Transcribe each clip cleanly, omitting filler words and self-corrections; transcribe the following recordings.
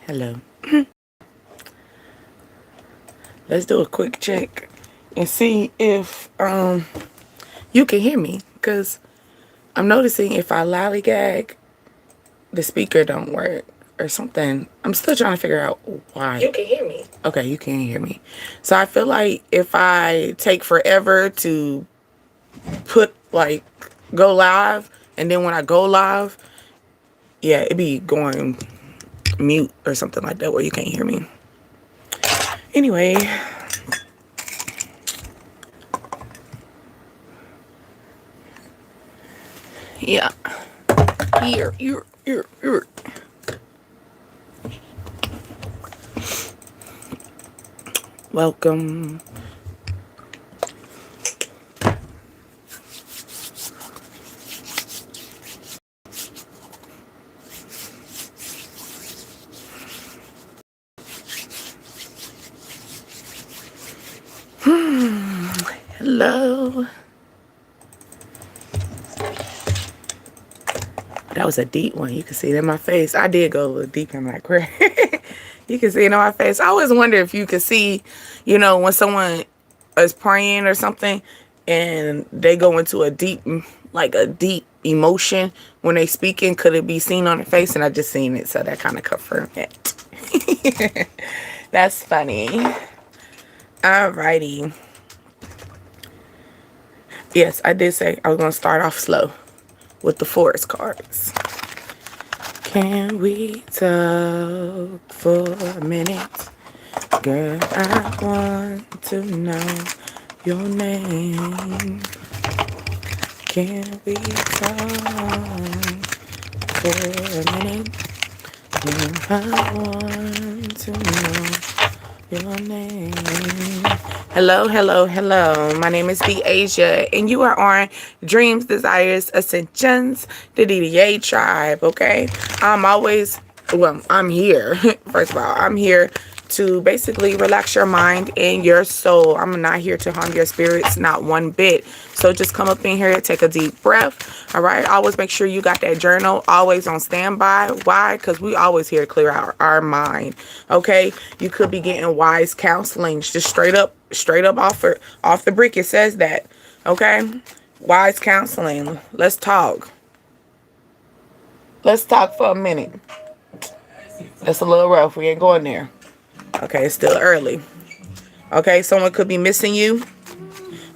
Hello. Let's do a quick check and see if you can hear me, because I'm noticing if I lollygag, the speaker don't work or something. I'm still trying to figure out why. You can hear me. Okay, you can hear me. So I feel like if I take forever to go live, and then when I go live, yeah, it'd be going mute or something like that where you can't hear me. Anyway, yeah, here. Welcome. Hello. That was a deep one. You can see it in my face. I did go a little deep in my prayer. You can see it in my face. I always wonder if you can see, when someone is praying or something and they go into a deep emotion when they speaking, could it be seen on their face? And I just seen it, so that kind of confirmed it. That's funny. Alrighty. Yes, I did say I was going to start off slow with the forest cards. Can we talk for a minute? Girl, I want to know your name. Can we talk for a minute? Girl, I want to know your name. Hello. My name is Asia, and you are on Dreams, Desires, Ascensions, the DDA tribe, okay? I'm here. First of all, I'm here to basically relax your mind and your soul. I'm not here to harm your spirits, not one bit. So just come up in here, take a deep breath, all right? Always make sure you got that journal always on standby. Why? Because we always here to clear out our mind, okay? You could be getting wise counseling, just straight up off the brick. It says that, okay? Wise counseling. Let's talk. Let's talk for a minute. That's a little rough. We ain't going there. Okay, it's still early. Okay, someone could be missing you.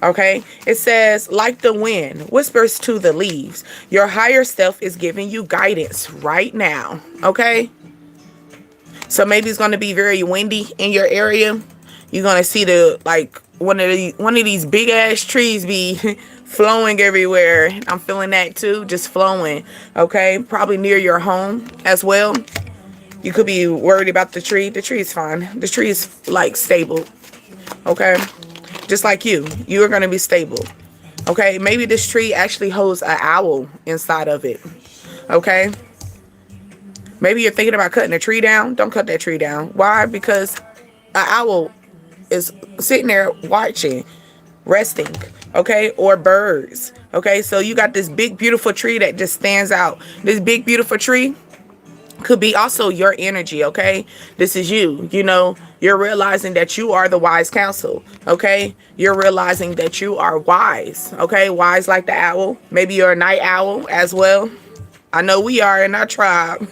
Okay, it says, like the wind whispers to the leaves, your higher self is giving you guidance right now. Okay, so maybe it's going to be very windy in your area. You're going to see one of these big ass trees be flowing everywhere. I'm feeling that too, just flowing. Okay, probably near your home as well. You could be worried about the tree. The tree is fine. The tree is stable. Okay, just like you are going to be stable. Okay, maybe this tree actually holds an owl inside of it. Okay, maybe you're thinking about cutting a tree down. Don't cut that tree down. Why? Because an owl is sitting there watching, resting. Okay, or birds. Okay, so you got this big beautiful tree that just stands out. This big beautiful tree could be also your energy. Okay, this is you. You're realizing that you are the wise counsel. Okay, you're realizing that you are wise. Okay, wise like the owl. Maybe you're a night owl as well. I know we are in our tribe.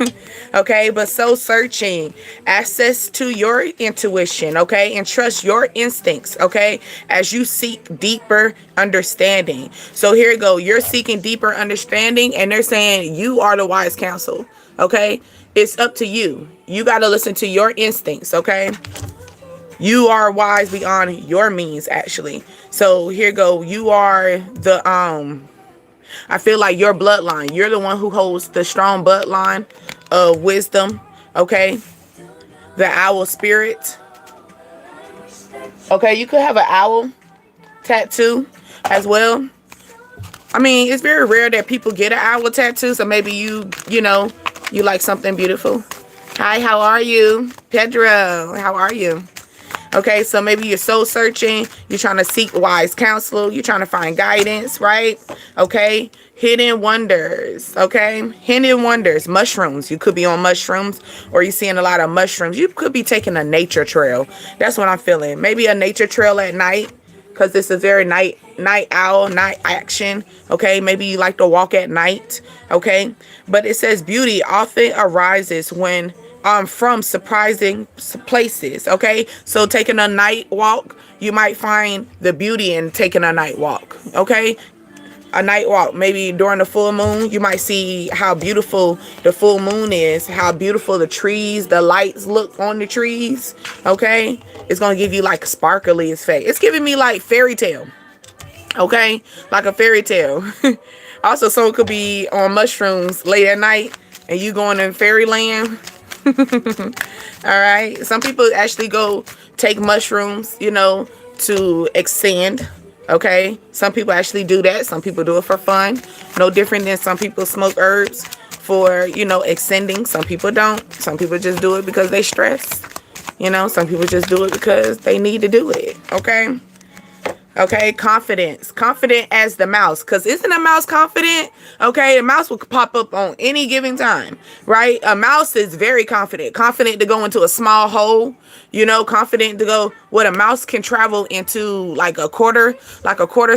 Okay, but so searching, access to your intuition. Okay, and trust your instincts. Okay, as you seek deeper understanding. So here you go. You're seeking deeper understanding, and they're saying you are the wise counsel. Okay, it's up to you. You got to listen to your instincts. Okay, you are wise beyond your means, actually. So here you go. You are the I feel like your bloodline. You're the one who holds the strong bloodline of wisdom. Okay, the owl spirit. Okay, you could have an owl tattoo as well. I mean, it's very rare that people get an owl tattoo. So maybe you like something beautiful. Hi, how are you? Pedro, how are you? Okay, so maybe you're soul searching, you're trying to seek wise counsel, you're trying to find guidance, right? Okay, hidden wonders. Okay, hidden wonders. Mushrooms. You could be on mushrooms, or you're seeing a lot of mushrooms. You could be taking a nature trail. That's what I'm feeling. Maybe a nature trail at night, because this is very night owl, night action. Okay, maybe you like to walk at night. Okay, but it says beauty often arises when from surprising places. Okay, so taking a night walk, you might find the beauty in taking a night walk. Okay, a night walk, maybe during the full moon, you might see how beautiful the full moon is, how beautiful the trees, the lights look on the trees. Okay, it's gonna give you like sparkly effect. It's giving me like fairy tale. Okay, like a fairy tale. Also, someone could be on mushrooms late at night and you going in fairyland. All right, some people actually go take mushrooms, you know, to ascend. Okay, some people actually do that. Some people do it for fun. No different than some people smoke herbs for, you know, ascending. Some people don't. Some people just do it because they stress. You know, some people just do it because they need to do it. Okay. Okay, confidence. Confident as the mouse. Because isn't a mouse confident? Okay, a mouse will pop up on any given time, right? A mouse is very confident. Confident to go into a small hole, you know, confident to go what a mouse can travel into like a quarter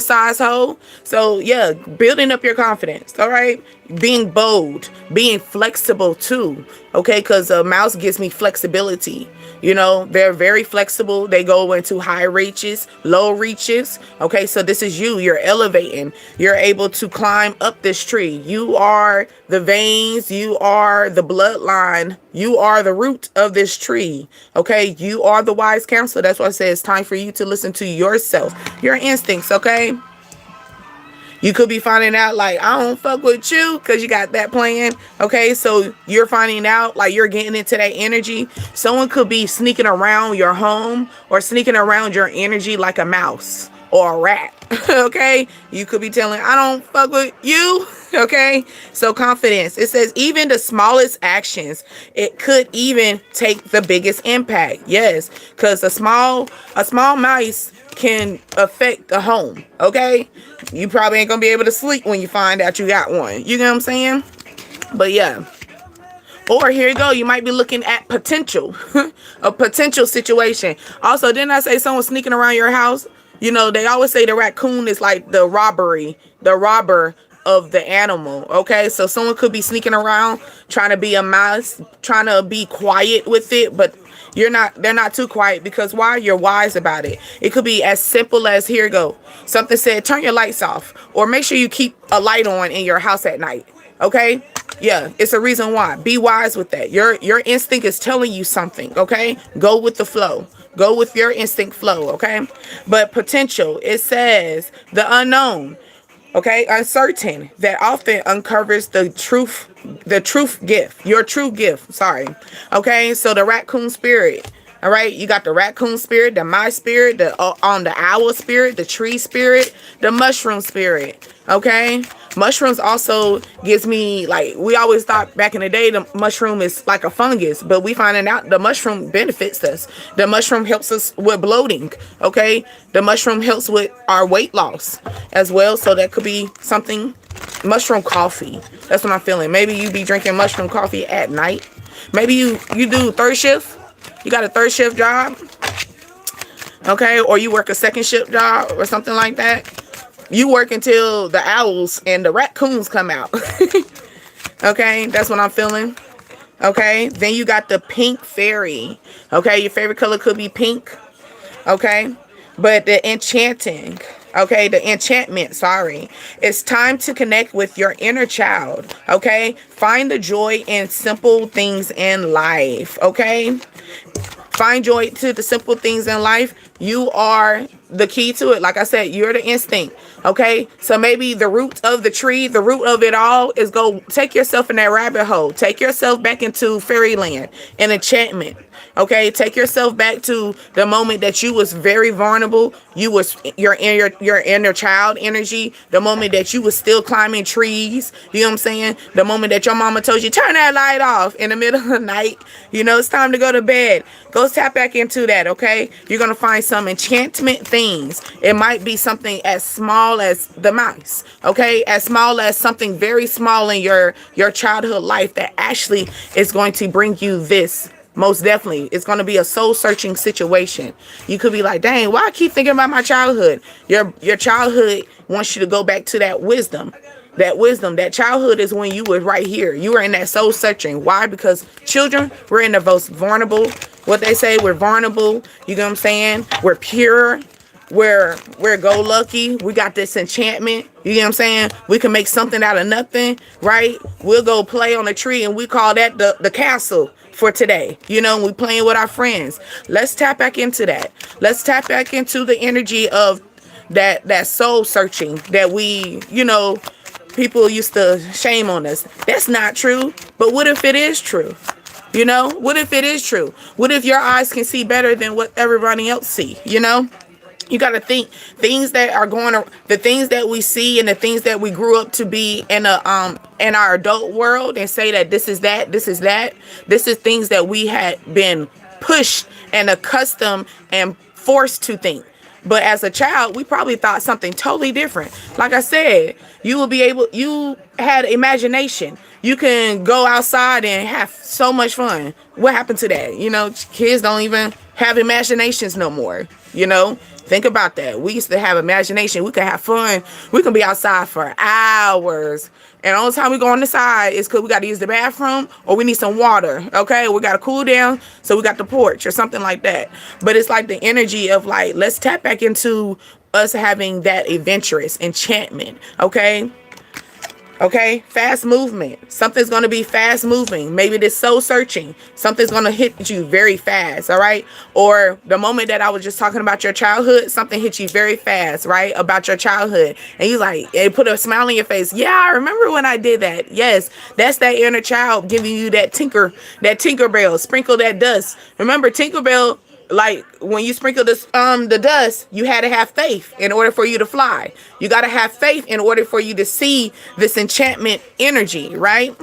size hole. So yeah, building up your confidence, all right? Being bold, being flexible too, okay? Because a mouse gives me flexibility. You know, they're very flexible. They go into high reaches, low reaches. Okay, so this is you. You're elevating. You're able to climb up this tree. You are the veins. You are the bloodline. You are the root of this tree. Okay, you are the wise counselor. That's why I say it's time for you to listen to yourself, your instincts. Okay. You could be finding out like, I don't fuck with you because you got that plan. Okay, so you're finding out like you're getting into that energy. Someone could be sneaking around your home or sneaking around your energy like a mouse or a rat. Okay, you could be telling, I don't fuck with you. Okay, so confidence. It says even the smallest actions, it could even take the biggest impact. Yes, because a small mouse can affect the home. Okay, you probably ain't gonna be able to sleep when you find out you got one. You know what I'm saying? But yeah. Or here you go, you might be looking at potential. A potential situation. Also, didn't I say someone sneaking around your house? You know, they always say the raccoon is like the robber of the animal. Okay, so someone could be sneaking around trying to be a mouse, trying to be quiet with it, but they're not too quiet because why? You're wise about it. It could be as simple as, here you go, something said turn your lights off, or make sure you keep a light on in your house at night. Okay, yeah, it's a reason why. Be wise with that. Your instinct is telling you something. Okay, go with the flow. Go with your instinct flow. Okay, but potential, it says the unknown. Okay, uncertain, that often uncovers the truth gift, your true gift. Sorry. Okay, so the raccoon spirit. All right, you got the raccoon spirit, the my spirit, the owl spirit, the tree spirit, the mushroom spirit. Okay, mushrooms also gives me, like, we always thought back in the day the mushroom is like a fungus, but we finding out the mushroom benefits us. The mushroom helps us with bloating. Okay, the mushroom helps with our weight loss as well. So that could be something. Mushroom coffee, that's what I'm feeling. Maybe you be drinking mushroom coffee at night. Maybe you do third shift. You got a third shift job, okay, or you work a second shift job or something like that. You work until the owls and the raccoons come out. Okay, that's what I'm feeling. Okay, then you got the pink fairy. Okay, your favorite color could be pink. Okay, but the enchanting. Okay, the enchantment, sorry. It's time to connect with your inner child. Okay, find the joy in simple things in life. Okay, find joy to the simple things in life. You are the key to it. Like I said, you're the instinct. Okay. So maybe the root of the tree, the root of it all is go take yourself in that rabbit hole. Take yourself back into fairyland and enchantment. Okay, take yourself back to the moment that you was very vulnerable. You was your inner child energy. The moment that you was still climbing trees. You know what I'm saying? The moment that your mama told you turn that light off in the middle of the night. You know it's time to go to bed. Go tap back into that. Okay, you're gonna find some enchantment things. It might be something as small as the mouse. Okay, as small as something very small in your childhood life that actually is going to bring you this. Most definitely, it's going to be a soul-searching situation. You could be like, dang, why I keep thinking about my childhood? Your childhood wants you to go back to that wisdom. That wisdom, that childhood is when you were right here. You were in that soul-searching. Why? Because children, we're in the most vulnerable. What they say, we're vulnerable. You know what I'm saying? We're pure. We're go lucky. We got this enchantment. You know what I'm saying? We can make something out of nothing, right? We'll go play on a tree and we call that the castle for today. You know, we playing with our friends. Let's tap back into that. Let's tap back into the energy of that soul searching that we, you know, people used to shame on us. That's not true. But what if it is true? You know, what if it is true? What if your eyes can see better than what everybody else see? You know? You got to think things that are going to, the things that we see and the things that we grew up to be in our adult world, and say that this is that, this is that. This is things that we had been pushed and accustomed and forced to think. But as a child, we probably thought something totally different. Like I said, you had imagination. You can go outside and have so much fun. What happened to that? You know, kids don't even have imaginations no more, you know? Think about that. We used to have imagination. We could have fun. We can be outside for hours. And all the time we go on the side is because we got to use the bathroom or we need some water. Okay. We got to cool down. So we got the porch or something like that. But it's like the energy of like, let's tap back into us having that adventurous enchantment. Okay. Okay, fast movement. Something's going to be fast moving. Maybe this soul searching. Something's going to hit you very fast, all right? Or the moment that I was just talking about your childhood, something hit you very fast, right? About your childhood. And you like, it put a smile on your face. Yeah, I remember when I did that. Yes, that's that inner child giving you that Tinkerbell, sprinkle that dust. Remember Tinkerbell, like when you sprinkle this the dust, you had to have faith in order for you to fly. You got to have faith in order for you to see this enchantment energy, right?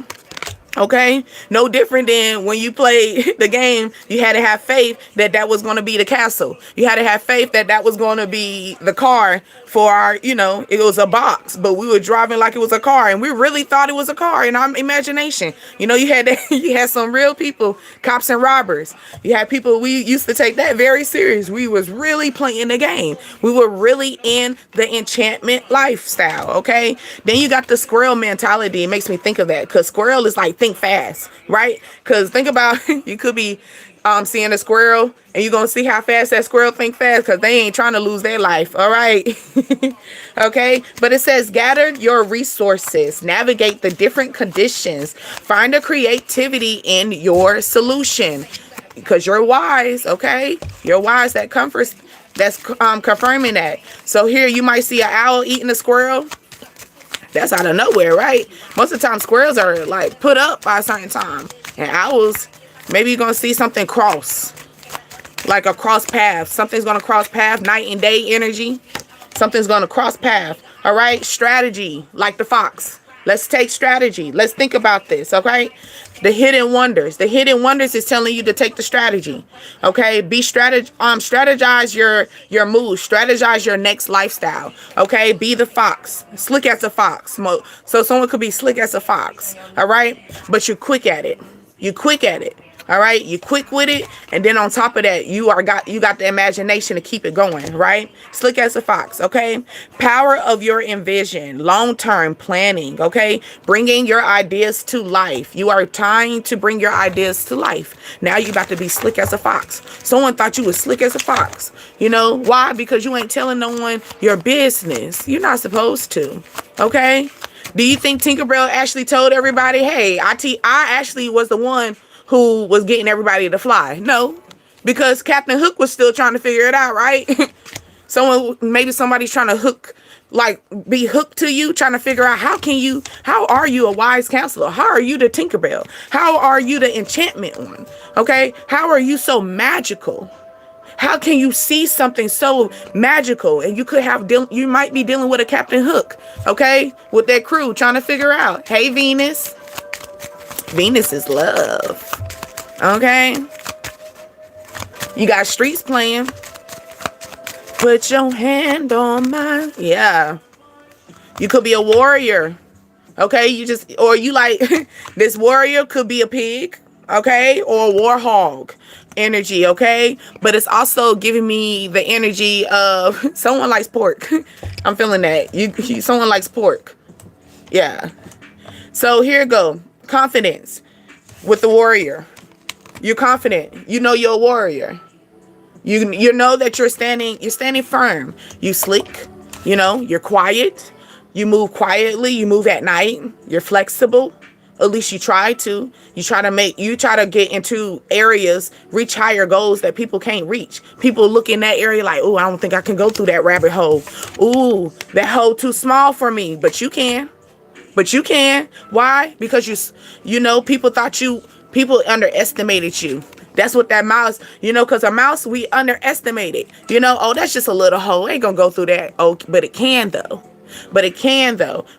Okay, no different than when you played the game. You had to have faith that that was going to be the castle. You had to have faith that that was going to be the car for our, you know, it was a box, but we were driving like it was a car, and we really thought it was a car in our imagination. You know, you had some real people, cops and robbers. You had people, we used to take that very serious. We was really playing the game. We were really in the enchantment lifestyle. Okay, then you got the squirrel mentality. It makes me think of that because squirrel is like think fast, right? Because think about you could be seeing a squirrel and you're gonna see how fast that squirrel think fast because they ain't trying to lose their life. All right. Okay, but it says gather your resources, navigate the different conditions, find a creativity in your solution because you're wise. Okay, you're wise. That comforts, that's confirming that. So here you might see an owl eating a squirrel. That's out of nowhere, right? Most of the time, squirrels are like put up by a certain time. And owls, maybe you're going to see something cross. Like a cross path. Something's going to cross path. Night and day energy. Something's going to cross path. All right? Strategy, like the fox. Let's take strategy. Let's think about this, okay? The hidden wonders. The hidden wonders is telling you to take the strategy. Okay? Strategize your moves. Strategize your next lifestyle. Okay? Be the fox. Slick as a fox. So someone could be slick as a fox. All right? But you're quick at it. You're quick at it. All right, you quick with it, and then on top of that, you got the imagination to keep it going, right? Slick as a fox, okay? Power of your envision, long-term planning, okay? Bringing your ideas to life. You are trying to bring your ideas to life. Now you about to be slick as a fox. Someone thought you was slick as a fox. You know why? Because you ain't telling no one your business. You're not supposed to, okay? Do you think Tinkerbell actually told everybody, hey, I actually was the one who was getting everybody to fly? No, Because Captain Hook was still trying to figure it out, right? Maybe somebody's trying to hook, like be hooked to you, trying to figure out how are you a wise counselor? How are you the Tinkerbell? How are you the enchantment one? Okay. How are you so magical? How can you see something so magical? And you might be dealing with a Captain Hook, okay? With that crew trying to figure out, hey, Venus. Venus is love, okay? You got Streets playing. Put your hand on mine. Yeah. You could be a warrior. Okay. You like this warrior could be a pig. Okay. Or a warhog energy. Okay. But it's also giving me the energy of someone likes pork. I'm feeling that. Someone likes pork. Yeah. So here you go. Confidence with the warrior. You're confident. You know you're a warrior. You know that you're standing firm. You slick, you're quiet. You move quietly. You move at night. You're flexible. At least you try to. You try to get into areas, reach higher goals that people can't reach. People look in that area like, oh, I don't think I can go through that rabbit hole. Ooh, that hole too small for me. But you can. Why? Because people underestimated you. That's what that mouse, because a mouse, we underestimate it. Oh, that's just a little hole. Ain't gonna go through that. Oh, but it can though.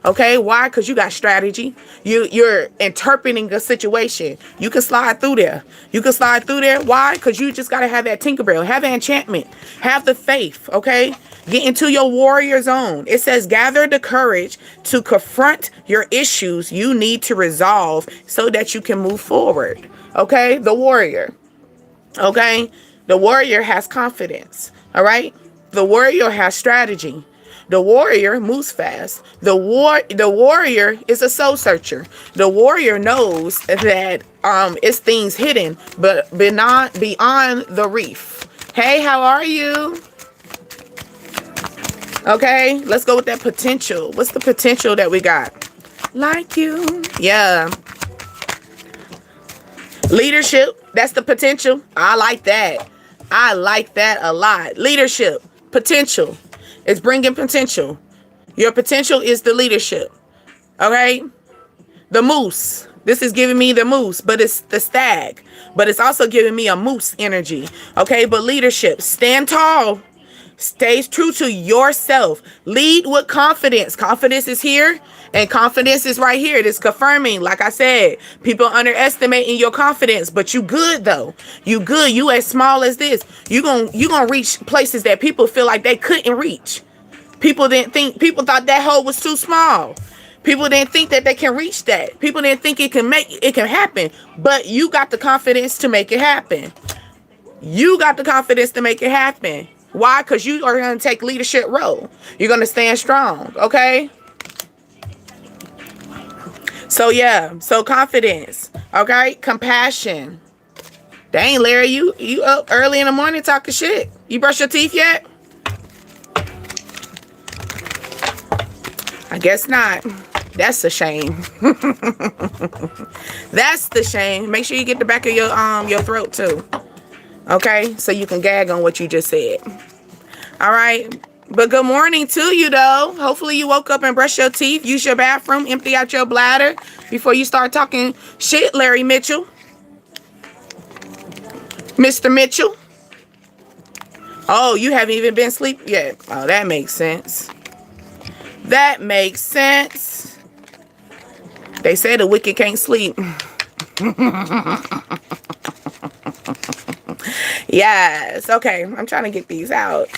Okay. Why? Because you got strategy. You're interpreting the situation. You can slide through there. Why? Because you just got to have that Tinkerbell, have that enchantment, have the faith. Okay. Get into your warrior zone. It says gather the courage to confront your issues you need to resolve so that you can move forward. Okay. The warrior. Okay. The warrior has confidence. All right. The warrior has strategy. The warrior moves fast. The warrior is a soul searcher. The warrior knows that it's things hidden, but beyond the reef. Hey, how are you? Okay, let's go with that potential. What's the potential that we got? Like you. Yeah. Leadership. That's the potential. I like that. I like that a lot. Leadership. Potential. It's bringing potential. Your potential is the leadership. Okay? The moose. This is giving me the moose, but it's the stag. But it's also giving me a moose energy. Okay? But leadership. Stand tall. Stay true to yourself. Lead with confidence. Confidence is here. And confidence is right here. It is confirming. Like I said, people underestimating your confidence, but you good though. You good. You as small as this. You gonna reach places that people feel like they couldn't reach. People thought that hole was too small. People didn't think that they can reach that. People didn't think it can happen. But you got the confidence to make it happen. You got the confidence to make it happen. Why? Because you are going to take leadership role. You're going to stand strong. Okay. So yeah, so confidence, okay, compassion. Dang, Larry, you up early in the morning talking shit. You brush your teeth yet? I guess not. That's a shame. That's the shame. Make sure you get the back of your throat too. Okay, so you can gag on what you just said. All right. But good morning to you, though. Hopefully you woke up and brushed your teeth, use your bathroom, empty out your bladder before you start talking shit, Larry Mitchell. Mr. Mitchell. Oh, you haven't even been asleep yet. Oh, that makes sense. That makes sense. They say the wicked can't sleep. Yes. Okay, I'm trying to get these out.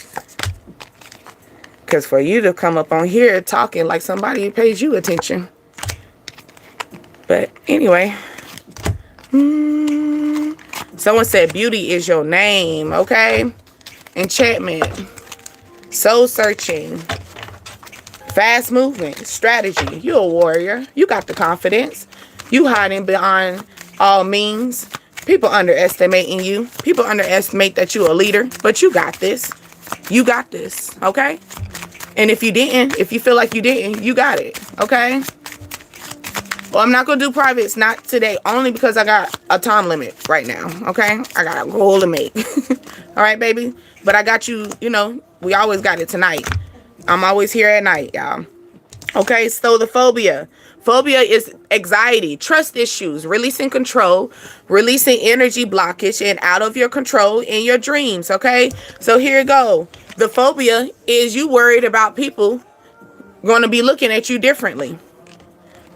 Because for you to come up on here talking like somebody pays you attention. But anyway. Someone said beauty is your name. Okay. Enchantment. Soul searching. Fast movement. Strategy. You're a warrior. You got the confidence. You hiding behind all means. People underestimating you. People underestimate that you're a leader. But you got this. You got this. Okay. And if you feel like you didn't, you got it. Okay. Well, I'm not going to do privates, not today, only because I got a time limit right now, okay? I got a goal to make. All right, baby? But I got you, you know, we always got it tonight. I'm always here at night, y'all. Okay, so the phobia. Phobia is anxiety, trust issues, releasing control, releasing energy blockage, and out of your control in your dreams, okay? So here you go. The phobia is you worried about people going to be looking at you differently.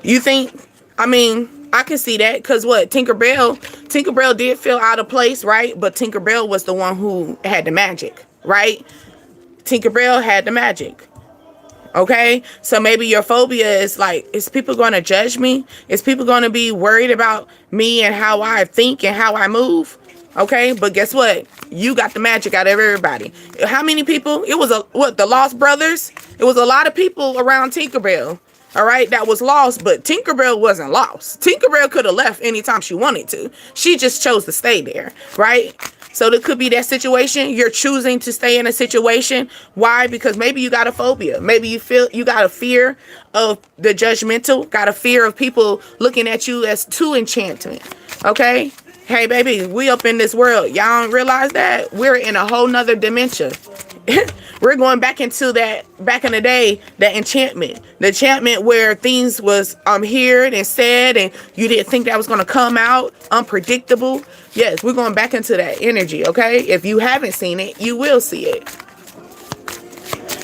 You think, I mean, I can see that because what? Tinkerbell did feel out of place, right? But Tinkerbell was the one who had the magic, right? Tinkerbell had the magic. Okay, so maybe your phobia is like, is people going to judge me? Is people going to be worried about me and how I think and how I move? Okay, but guess what? You got the magic out of everybody. How many people? It was the Lost Brothers? It was a lot of people around Tinkerbell. All right, that was lost, but Tinkerbell wasn't lost. Tinkerbell could have left anytime she wanted to. She just chose to stay there, right? So there could be that situation. You're choosing to stay in a situation. Why? Because maybe you got a phobia. Maybe you feel you got a fear of the judgmental, got a fear of people looking at you as too enchantment. Okay? Hey, baby, we up in this world. Y'all don't realize that? We're in a whole nother dimension. We're going back into that, back in the day, that enchantment. The enchantment where things was heard and said and you didn't think that was going to come out. Unpredictable. Yes, we're going back into that energy, okay? If you haven't seen it, you will see it.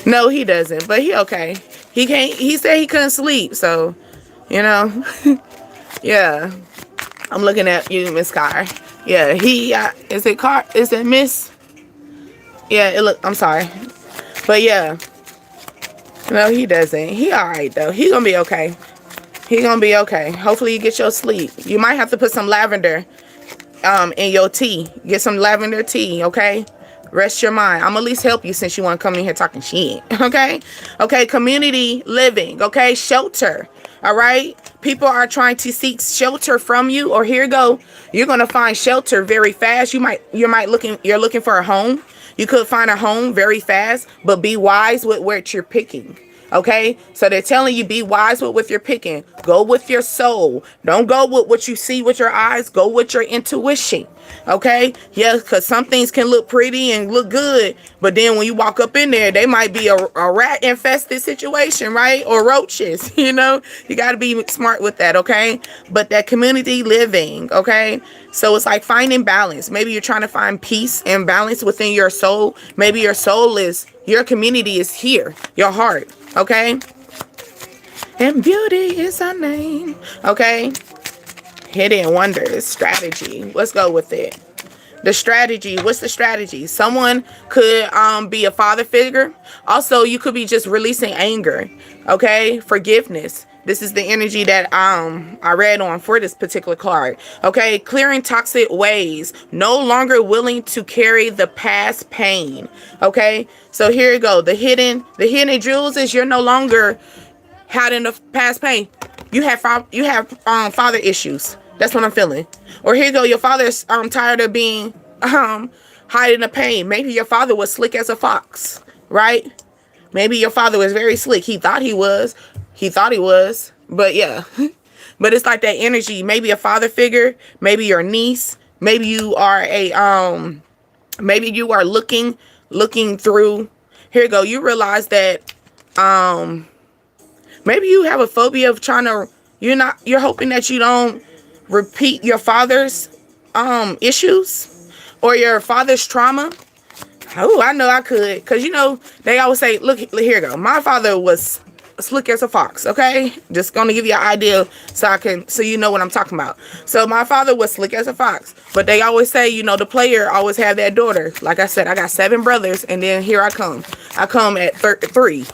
No, he doesn't, but he okay. He can't, he said he couldn't sleep, so, you know. Yeah. I'm looking at you, Miss Carr. Yeah, is it Carr? Is it Miss? Yeah, I'm sorry. But yeah. No, he doesn't. He alright though. He gonna be okay. He gonna be okay. Hopefully you get your sleep. You might have to put some lavender in your tea. Get some lavender tea, okay? Rest your mind. I'm at least help you since you want to come in here talking shit. Okay? Okay, community living, okay? Shelter. All right? People are trying to seek shelter from you, or here you go. You're gonna find shelter very fast. You're looking for a home. You could find a home very fast, but be wise with what you're picking. Okay, so they're telling you be wise with what you're picking. Go with your soul. Don't go with what you see with your eyes. Go with your intuition. Okay, yeah, because some things can look pretty and look good, but then when you walk up in there, they might be a rat infested situation, right? Or roaches. You know, you got to be smart with that. Okay, but that community living. Okay, so it's like finding balance. Maybe you're trying to find peace and balance within your soul. Maybe your soul is, your community is here, your heart. Okay, and beauty is our name. Okay, hidden wonders, strategy. Let's go with it. The strategy. What's the strategy? Someone could be a father figure. Also, you could be just releasing anger. Okay, forgiveness. This is the energy that I read on for this particular card. Okay, clearing toxic ways. No longer willing to carry the past pain. Okay, so here you go. The hidden jewels is you're no longer hiding the past pain. You have father issues. That's what I'm feeling. Or here you go. Your father's tired of being hiding the pain. Maybe your father was slick as a fox, right? Maybe your father was very slick. He thought he was. But yeah. But it's like that energy. Maybe a father figure. Maybe your niece. Maybe you are maybe you are looking through. Here you go. You realize that maybe you have a phobia of you're hoping that you don't repeat your father's issues or your father's trauma. Oh, I know I could. Because, you know, they always say, look, here you go. My father was slick as a fox, okay? Just going to give you an idea so you know what I'm talking about. So my father was slick as a fox. But they always say, you know, the player always have that daughter. Like I said, I got 7 brothers, and then here I come. I come at 3.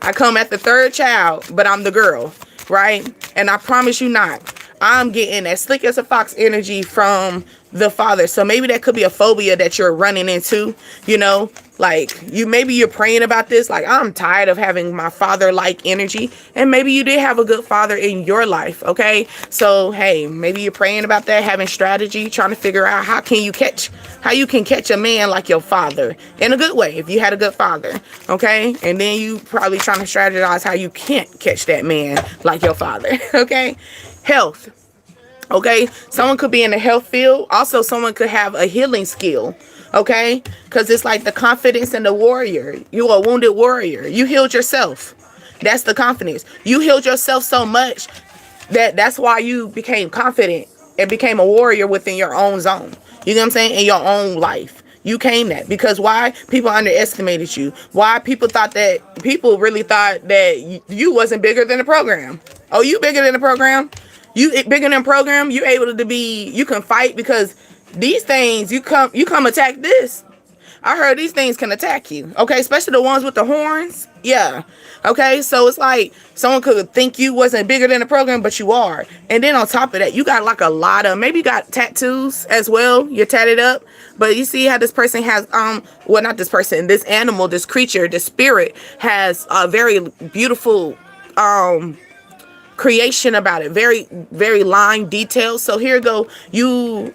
I come at the 3rd child, but I'm the girl, right? And I promise you not. I'm getting that slick as a fox energy from the father. So maybe that could be a phobia that you're running into, you know, like maybe you're praying about this. Like, I'm tired of having my father like energy. And maybe you did have a good father in your life. Okay. So, hey, maybe you're praying about that, having strategy, trying to figure out how you can catch a man like your father in a good way. If you had a good father. Okay. And then you probably trying to strategize how you can't catch that man like your father. Okay. Health. Okay, someone could be in the health field. Also, someone could have a healing skill. Okay, because it's like the confidence in the warrior. You are a wounded warrior. You healed yourself. That's the confidence. You healed yourself so much that's why you became confident and became a warrior within your own zone. You know what I'm saying? In your own life. You came that because why? People underestimated you. Why? People really thought that you wasn't bigger than the program. Oh, you bigger than the program? You bigger than program, you able to be, you can fight because these things, you come attack this. I heard these things can attack you. Okay, especially the ones with the horns. Yeah. Okay, so it's like someone could think you wasn't bigger than the program, but you are. And then on top of that, you got like a lot of, maybe you got tattoos as well. You're tatted up. But you see how this person has, well, not this person, this animal, this creature, this spirit has a very beautiful, creation about it, very, very line detailed. So here you go. You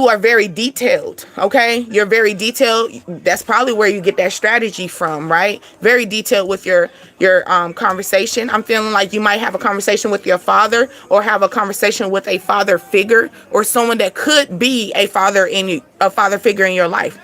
are very detailed. Okay, you're very detailed. That's probably where you get that strategy from, right? Very detailed with your conversation. I'm feeling like you might have a conversation with your father, or have a conversation with a father figure, or someone that could be a father figure in your life.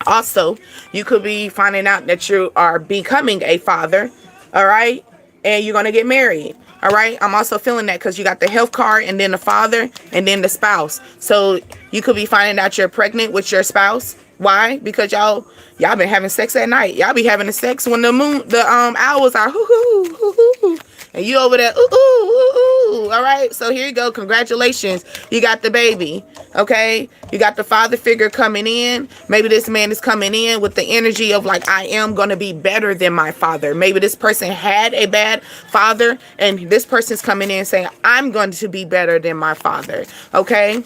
Also, you could be finding out that you are becoming a father. All right. And you're going to get married. All right. I'm also feeling that because you got the health card, and then the father, and then the spouse. So you could be finding out you're pregnant with your spouse. Why? Because y'all been having sex at night. Y'all be having the sex when the owls are hoo hoo hoo hoo hoo. And you over there, ooh, ooh, ooh, ooh. All right. So here you go. Congratulations. You got the baby. Okay. You got the father figure coming in. Maybe this man is coming in with the energy of like, I am going to be better than my father. Maybe this person had a bad father, and this person's coming in saying, I'm going to be better than my father. Okay.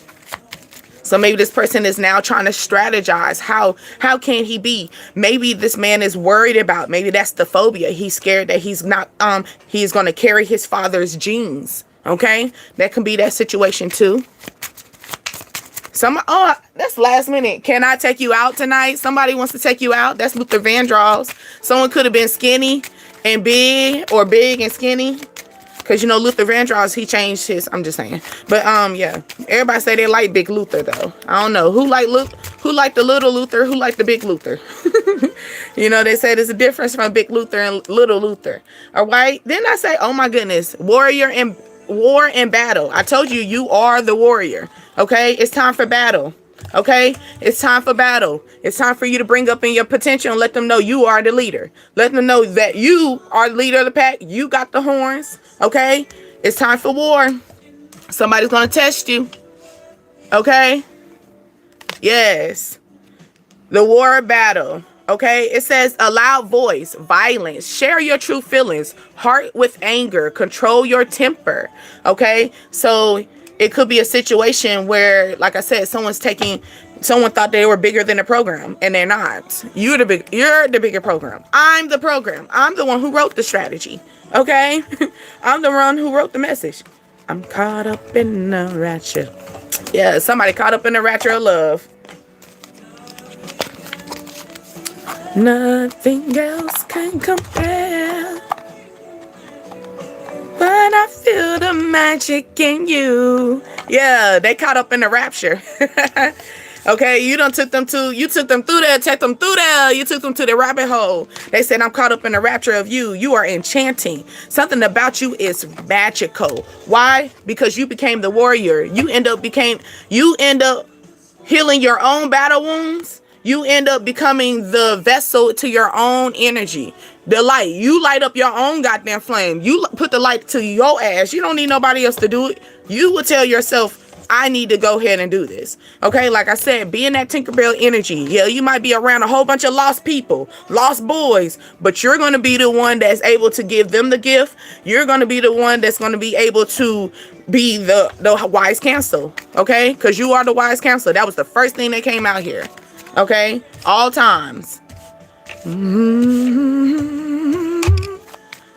So maybe this person is now trying to strategize. How can he be? Maybe this man is worried about, maybe that's the phobia. He's scared that he's going to carry his father's genes. Okay. That can be that situation too. That's last minute. Can I take you out tonight? Somebody wants to take you out. That's Luther Vandross. Someone could have been skinny and big, or big and skinny. Because, you know, Luther Vandross, he changed his, I'm just saying. But, yeah. Everybody say they like Big Luther, though. I don't know. Who like the little Luther? Who like the Big Luther? You know, they say there's a difference from Big Luther and Little Luther. All right? Then I say, oh, my goodness. War and battle. I told you, you are the warrior. Okay? It's time for battle. Okay, it's time for battle. It's time for you to bring up in your potential and let them know you are the leader. Let them know that you are the leader of the pack. You got the horns. Okay, it's time for war. Somebody's going to test you. Okay, yes, the war battle. Okay, it says a loud voice, violence, share your true feelings, heart with anger, control your temper. Okay, so it could be a situation where, like I said, someone thought they were bigger than the program, and they're not. You're the bigger program. I'm the program. I'm the one who wrote the strategy. Okay? I'm the one who wrote the message. I'm caught up in the rapture. Yeah, somebody caught up in the rapture of love. Nothing else can compare. When I feel the magic in you. Yeah, they caught up in the rapture. Okay, you took them through there, took them through there. You took them to the rabbit hole. They said, I'm caught up in the rapture of you. You are enchanting. Something about you is magical. Why? Because you became the warrior. You end up healing your own battle wounds. You end up becoming the vessel to your own energy. The light. You light up your own goddamn flame. You put the light to your ass. You don't need nobody else to do it. You will tell yourself, I need to go ahead and do this. Okay, like I said, being that Tinkerbell energy, yeah, you might be around a whole bunch of lost people, lost boys, but you're going to be the one that's able to give them the gift. You're going to be the one that's going to be able to be the wise counsel, okay? Because you are the wise counselor. That was the first thing that came out here, okay? All times.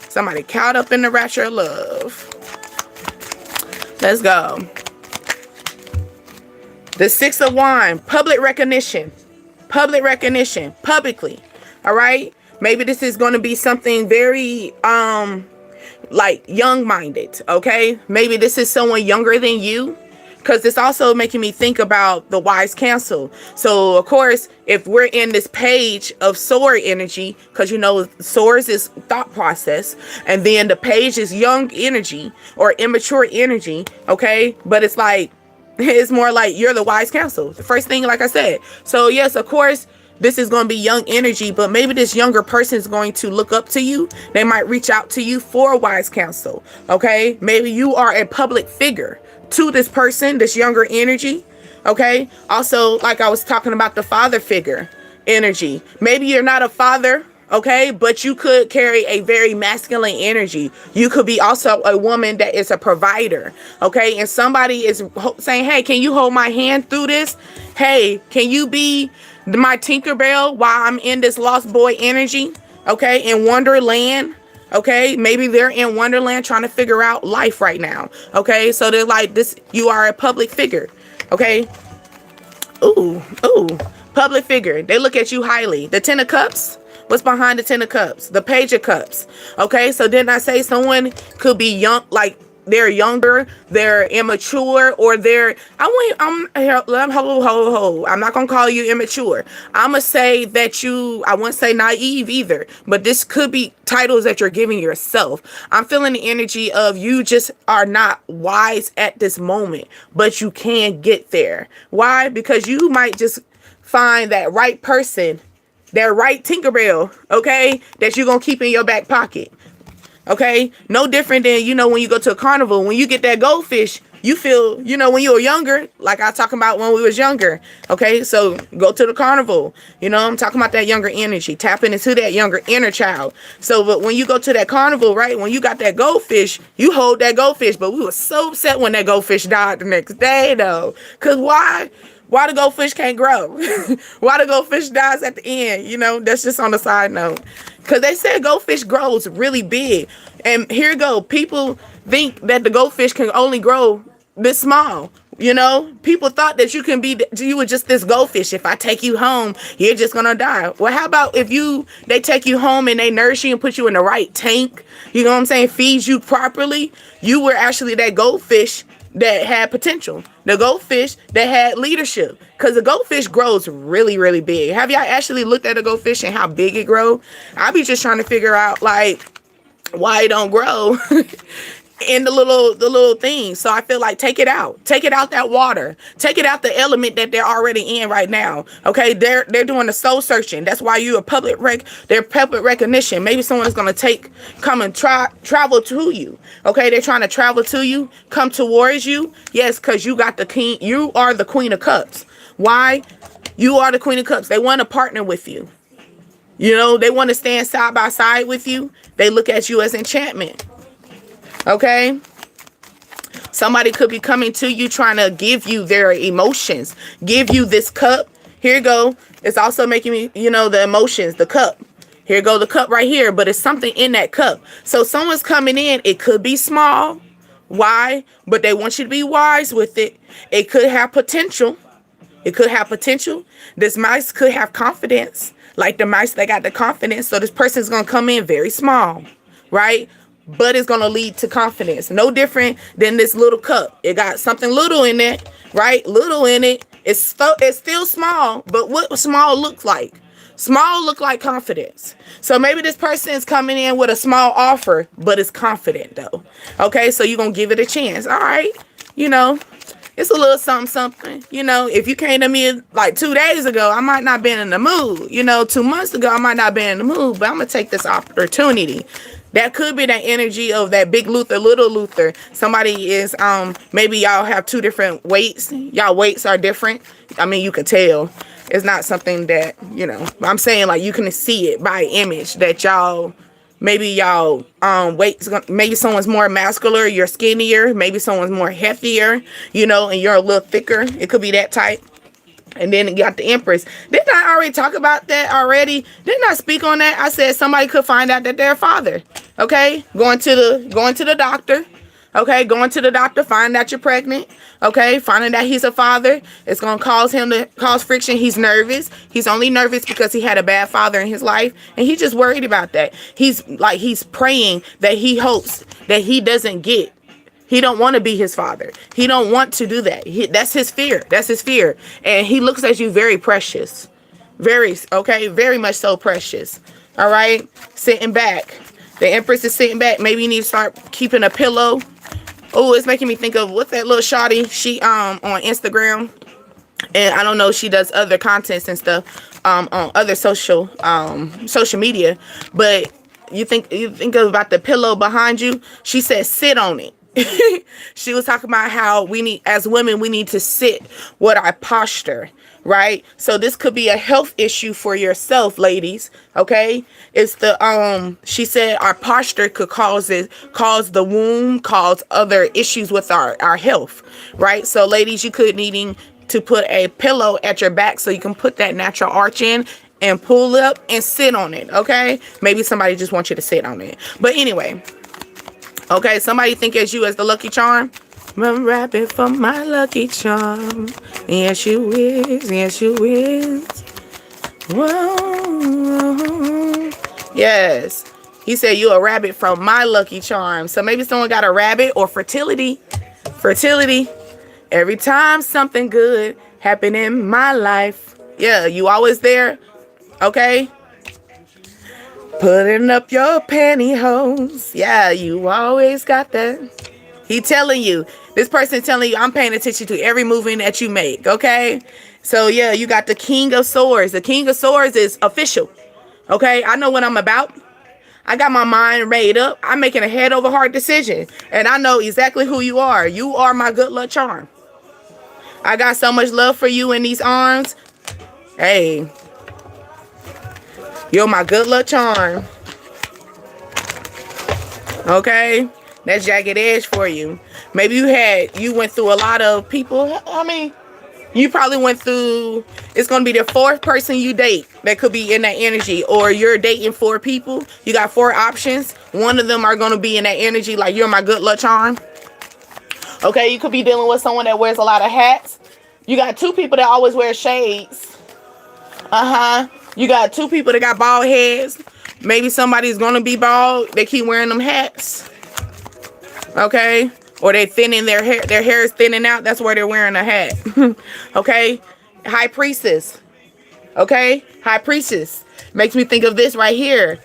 Somebody caught up in the rapture of love. Let's go. The Six of Wands, public recognition, publicly. All right. Maybe this is going to be something very, like young-minded. Okay. Maybe this is someone younger than you, because it's also making me think about the wise counsel. So, of course, if we're in this page of sword energy, because, you know, swords is thought process, and then the page is young energy or immature energy. Okay. But it's like, it's more like you're the wise counsel. The first thing, like I said. So, yes, of course, this is going to be young energy, but maybe this younger person is going to look up to you. They might reach out to you for wise counsel. Okay. Maybe you are a public figure to this person, this younger energy. Okay. Also, like I was talking about the father figure energy. Maybe you're not a father. Okay, but you could carry a very masculine energy. You could be also a woman that is a provider. Okay, and somebody is saying, hey, can you hold my hand through this? Hey, can you be my Tinkerbell while I'm in this lost boy energy? Okay, in Wonderland. Okay, maybe they're in Wonderland trying to figure out life right now. Okay, so they're like, this, you are a public figure. Okay, ooh, public figure. They look at you highly. The Ten of Cups. What's behind the Ten of Cups? The Page of Cups. Okay, so didn't I say someone could be young, like they're younger, they're immature, or they're, I'm not gonna call you immature. I'm gonna say that I wouldn't say naive either, but this could be titles that you're giving yourself. I'm feeling the energy of you just are not wise at this moment, but you can get there. Why? Because you might just find that right person, that right Tinkerbell, okay, that you're going to keep in your back pocket, okay? No different than, you know, when you go to a carnival, when you get that goldfish, you feel, you know, when you were younger, like I was talking about when we was younger, okay? So go to the carnival, you know, I'm talking about that younger energy, tapping into that younger inner child. So, but when you go to that carnival, right, when you got that goldfish, you hold that goldfish, but we were so upset when that goldfish died the next day, though. Because why? Why the goldfish can't grow? Why the goldfish dies at the end? You know, that's just on the side note. Because they said goldfish grows really big. And here you go. People think that the goldfish can only grow this small. You know, people thought that you were just this goldfish. If I take you home, you're just going to die. Well, how about if they take you home and they nourish you and put you in the right tank? You know what I'm saying? Feed you properly. You were actually that goldfish that had potential, the goldfish that had leadership, because the goldfish grows really, really big. Have y'all actually looked at a goldfish and how big it grows? I be just trying to figure out like why it don't grow in the little thing. So I feel like take it out that water, take it out the element that they're already in right now. Okay, they're doing the soul searching. That's why you're a public recognition. Maybe someone is gonna come and travel to you. Okay, they're trying to travel to you, come towards you. Yes, because you got the king. You are the Queen of Cups. Why? You are the Queen of Cups. They want to partner with you. You know, they want to stand side by side with you. They look at you as enchantment. Okay, somebody could be coming to you trying to give you their emotions, give you this cup. Here you go. It's also making me, you know, the emotions, the cup. Here you go, the cup right here, but it's something in that cup. So someone's coming in. It could be small. Why? But they want you to be wise with it. It could have potential. This mice could have confidence, like the mice that got the confidence. So this person's going to come in very small, right? But it's going to lead to confidence. No different than this little cup. It got something little in it, right? Little in it. It's still small, but what small looks like? Small look like confidence. So maybe this person is coming in with a small offer, but it's confident though. Okay, so you're going to give it a chance. All right, you know, it's a little something. You know, if you came to me like 2 days ago, I might not been in the mood. You know, 2 months ago, I might not been in the mood, but I'm going to take this opportunity That could be that energy of that big Luther, little Luther. Somebody is, maybe y'all have two different weights. Y'all weights are different. I mean, you can tell. It's not something that, you know, I'm saying like you can see it by image that y'all, maybe y'all weights, maybe someone's more muscular, you're skinnier, maybe someone's more heftier, you know, and you're a little thicker. It could be that type. And then you got the Empress. Didn't I already talk about that already? Didn't I speak on that? I said somebody could find out that they're a father. Okay? Going to the doctor. Okay? Going to the doctor, find out you're pregnant. Okay? Finding that he's a father. It's going to cause friction. He's nervous. He's only nervous because he had a bad father in his life. And he's just worried about that. He's praying that he hopes that he doesn't get. He don't want to be his father. He don't want to do that. That's his fear. That's his fear. And he looks at you very precious. Very much so precious. All right? Sitting back. The Empress is sitting back. Maybe you need to start keeping a pillow. Oh, it's making me think of what's that little shawty? She on Instagram. And I don't know, she does other contents and stuff on other social media. But you think about the pillow behind you? She said sit on it. She was talking about how we need, as women, we need to sit with our posture, right? So this could be a health issue for yourself, ladies. Okay, it's the she said our posture could cause the womb, cause other issues with our health, right? So ladies, you could needing to put a pillow at your back so you can put that natural arch in and pull up and sit on it. Okay, maybe somebody just wants you to sit on it, but anyway. Okay, somebody think as you as the lucky charm. I'm rapping for my lucky charm. Yes, you is. Yes, you is. Whoa. Yes. He said you a rabbit from my lucky charm. So maybe someone got a rabbit or fertility. Fertility. Every time something good happened in my life. Yeah, you always there. Okay. Putting up your pantyhose. Yeah, you always got that. He telling you. This person telling you, I'm paying attention to every movement that you make. Okay? So, yeah, you got the King of Swords. The King of Swords is official. Okay? I know what I'm about. I got my mind made up. I'm making a head over heart decision. And I know exactly who you are. You are my good luck charm. I got so much love for you in these arms. Hey. You're my good luck charm. Okay? That's jagged edge for you. Maybe you went through a lot of people. I mean, you probably went through, it's going to be the fourth person you date that could be in that energy. Or you're dating 4 people. You got 4 options. One of them are going to be in that energy like you're my good luck charm. Okay? You could be dealing with someone that wears a lot of hats. You got 2 people that always wear shades. You got 2 people that got bald heads. Maybe somebody's going to be bald. They keep wearing them hats. Okay? Or they thinning their hair. Their hair is thinning out. That's why they're wearing a hat. Okay? High Priestess. Okay? High Priestess. Makes me think of this right here.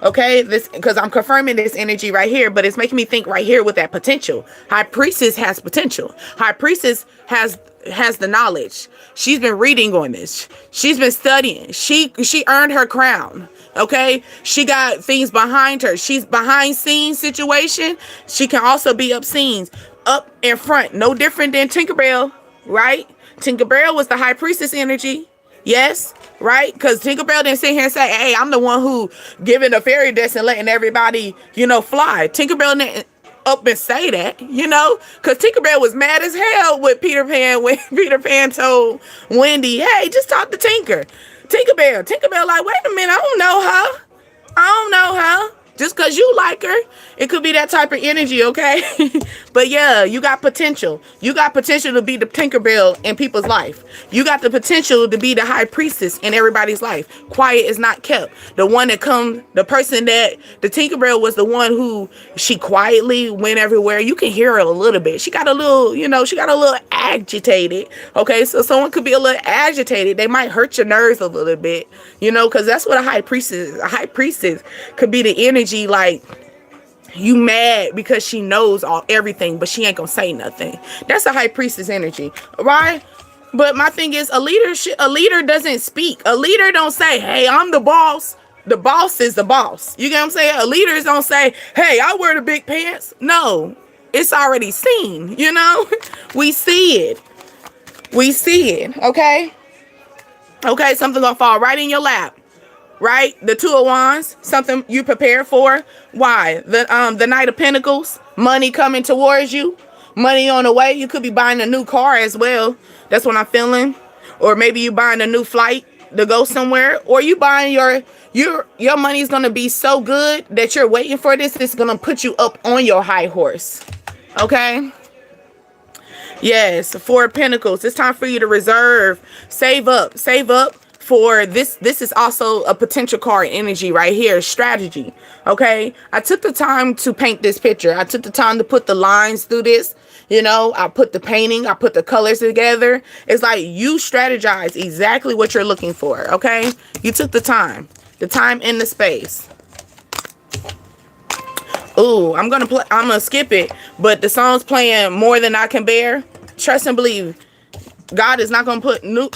Okay? This, because I'm confirming this energy right here. But it's making me think right here with that potential. High Priestess has potential. High Priestess has the knowledge. She's been reading on this. She's been studying. She earned her crown. Okay? She got things behind her. She's behind scenes situation. She can also be up scenes, up in front. No different than Tinkerbell, right? Tinkerbell was the High Priestess energy. Yes, right? Because Tinkerbell didn't sit here and say, hey, I'm the one who giving the fairy dust and letting everybody, fly. Tinkerbell didn't up and say that, because Tinkerbell was mad as hell with Peter Pan when Peter Pan told Wendy, hey, just talk to Tinkerbell like, wait a minute, I don't know her. Just because you like her, it could be that type of energy, okay? But yeah, you got potential. You got potential to be the Tinkerbell in people's life. You got the potential to be the High Priestess in everybody's life. Quiet is not kept. The Tinkerbell was the one who she quietly went everywhere. You can hear her a little bit. She got a little, agitated. Okay, so someone could be a little agitated. They might hurt your nerves a little bit, because that's what a High Priestess is. A High Priestess could be the energy like you mad because she knows everything, but she ain't gonna say nothing. That's a High Priestess energy, right? But my thing is, a leader doesn't speak. A leader don't say, hey, I'm the boss. the boss is the boss. You get what I'm saying? Leaders don't say, hey, I wear the big pants. No, it's already seen, you know? We see it. We see it, okay? Okay, something gonna fall right in your lap, right? The Two of Wands, something you prepared for. Why? The Knight of Pentacles, money coming towards you, money on the way. You could be buying a new car as well. That's what I'm feeling. Or maybe you buying a new flight to go somewhere, or you buying your money is gonna be so good that you're waiting for this. It's gonna put you up on your high horse. Okay. Yes, Four of Pentacles. It's time for you to reserve, save up for this. This is also a potential card energy right here, strategy. Okay, I took the time to paint this picture. I took the time to put the lines through this. You know, I put the painting, I put the colors together. It's like you strategize exactly what you're looking for. Okay, you took the time and the space. Ooh, I'm gonna skip it, but the song's playing More Than I Can Bear. Trust and believe. God is not gonna put no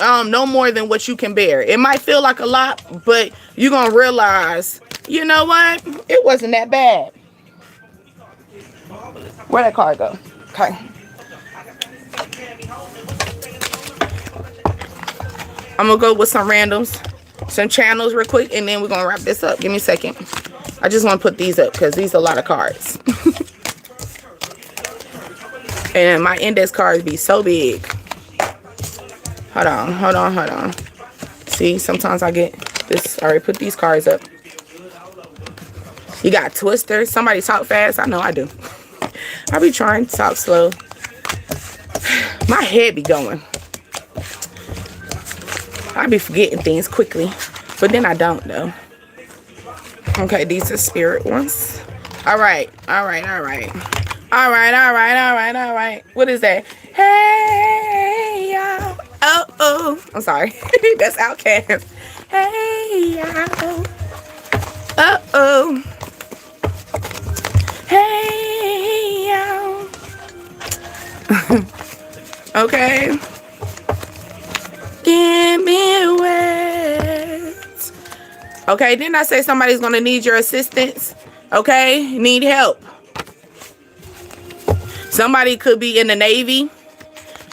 more than what you can bear. It might feel like a lot, but you're gonna realize, you know what? It wasn't that bad. Where'd that card go? Okay. I'm gonna go with some randoms, some channels real quick, and then we're gonna wrap this up. Give me a second. I just want to put these up because these are a lot of cards. And my index cards be so big. Hold on. See, sometimes I get this. I already put these cards up. You got Twister. Somebody talk fast. I know I do. I be trying to talk slow. My head be going. I be forgetting things quickly. But then I don't, though. Okay, these are spirit ones. All right. What is that? Hey, y'all. Oh. I'm sorry. That's Outcast. Hey, y'all. Oh. Hey, y'all. Okay. Give me words. Okay, didn't I say somebody's gonna need your assistance? Okay, need help. Somebody could be in the Navy,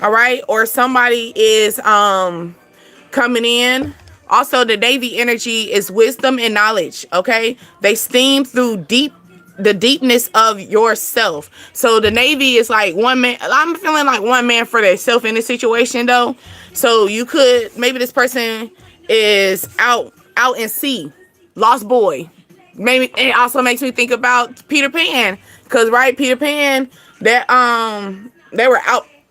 all right, or somebody is coming in. Also, the Navy energy is wisdom and knowledge. Okay, they steam through the deepness of yourself. So the Navy is like one man. I'm feeling like one man for themselves in this situation, though. So you could, maybe this person is out in sea, lost boy. Maybe it also makes me think about Peter Pan, because right, Peter Pan, that they were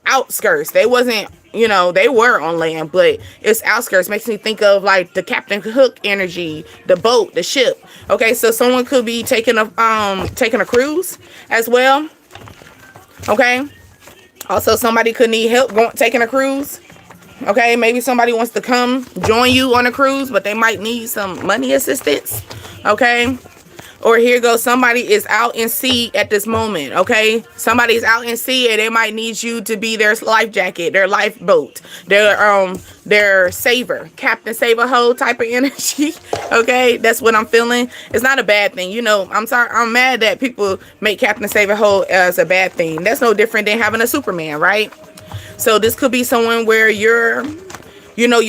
outskirts. They wasn't, you know, they were on land, but it's outskirts. Makes me think of like the Captain Hook energy, the boat, the ship. Okay, so someone could be taking a cruise as well. Okay, also somebody could need help taking a cruise. Okay, maybe somebody wants to come join you on a cruise, but they might need some money assistance. Okay, or here goes, somebody is out in sea at this moment. Okay, somebody's out in sea and they might need you to be their life jacket, their lifeboat, their saver, Captain Save-A-Ho type of energy. Okay, that's what I'm feeling. It's not a bad thing, you know. I'm sorry, I'm mad that people make Captain Save-A-Ho as a bad thing. That's no different than having a Superman, right? So this could be someone where you're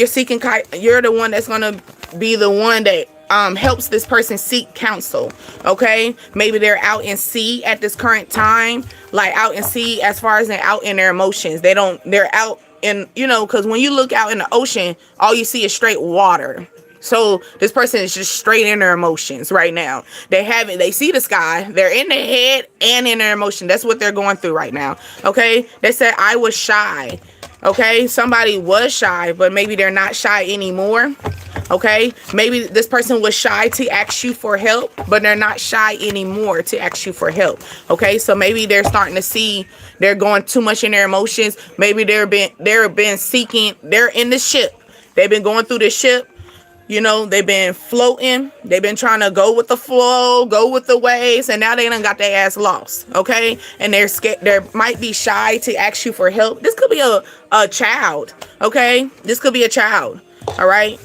seeking, you're the one that's gonna be the one that helps this person seek counsel. Okay, maybe they're out in sea at this current time, like out in sea as far as they're out in their emotions. They're out in, you know, because when you look out in the ocean, all you see is straight water. So this person is just straight in their emotions right now. They see the sky, they're in their head and in their emotion. That's what they're going through right now. Okay, they said I was shy. Okay, somebody was shy, but maybe they're not shy anymore. Okay, maybe this person was shy to ask you for help, but they're not shy anymore to ask you for help. Okay, so maybe they're starting to see they're going too much in their emotions. Maybe they're in the ship. They've been going through the ship. You know, they've been floating. They've been trying to go with the flow, go with the waves, and now they done got their ass lost. Okay, and they're scared. They might be shy to ask you for help. This could be a child. Okay, this could be a child. All right.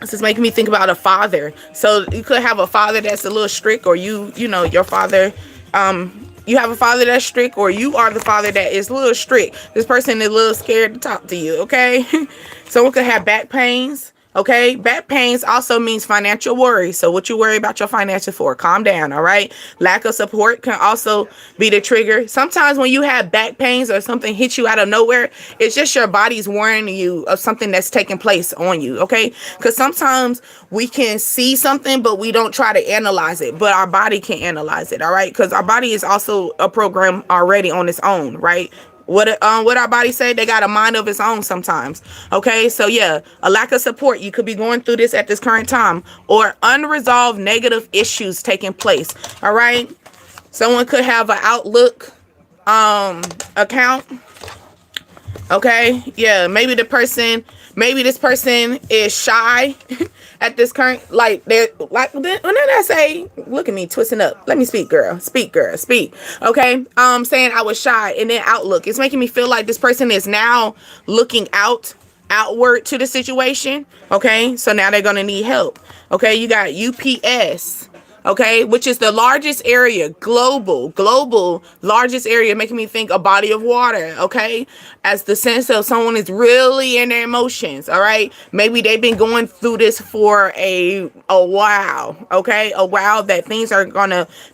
This is making me think about a father. So you could have a father that's a little strict, or you know, your father, you have a father that's strict, or you are the father that is a little strict. This person is a little scared to talk to you, okay? Someone could have back pains. Okay, back pains also means financial worry. So what you worry about your finances for? Calm down, all right? Lack of support can also be the trigger. Sometimes when you have back pains or something hits you out of nowhere, it's just your body's warning you of something that's taking place on you, okay? Because sometimes we can see something, but we don't try to analyze it. But our body can analyze it, all right? Because our body is also a program already on its own, right? What our body say, they got a mind of its own sometimes. Okay, so yeah, a lack of support. You could be going through this at this current time, or unresolved negative issues taking place. All right, someone could have an Outlook account. Okay, yeah, maybe this person is shy at this current, like, they're like, when I say, look at me twisting up, let me speak, girl, speak. Okay, saying I was shy, and then Outlook, it's making me feel like this person is now looking outward to the situation. Okay, so now they're gonna need help. Okay, you got UPS. Okay, which is the largest area, global largest area, making me think a body of water. Okay, as the sense of someone is really in their emotions. All right, maybe they've been going through this for a while. Okay, a while that things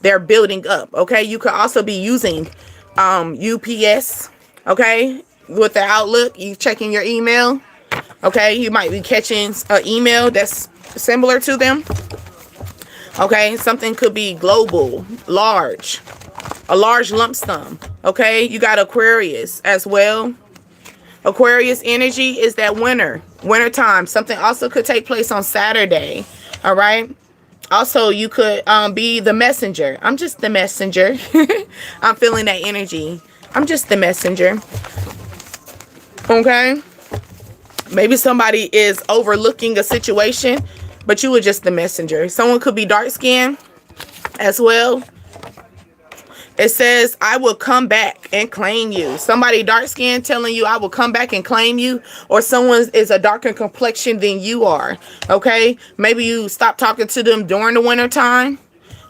they're building up. Okay, you could also be using UPS. Okay, with the Outlook, you checking your email. Okay, you might be catching an email that's similar to them. Okay, something could be global, large, a large lump sum. Okay, you got Aquarius as well. Aquarius energy is that winter time. Something also could take place on Saturday. All right. Also, you could be the messenger. I'm just the messenger. I'm feeling that energy. I'm just the messenger. Okay. Maybe somebody is overlooking a situation, but you were just the messenger. Someone could be dark skinned as well. It says, I will come back and claim you. Somebody dark skinned telling you, I will come back and claim you. Or someone is a darker complexion than you are. Okay. Maybe you stopped talking to them during the winter time.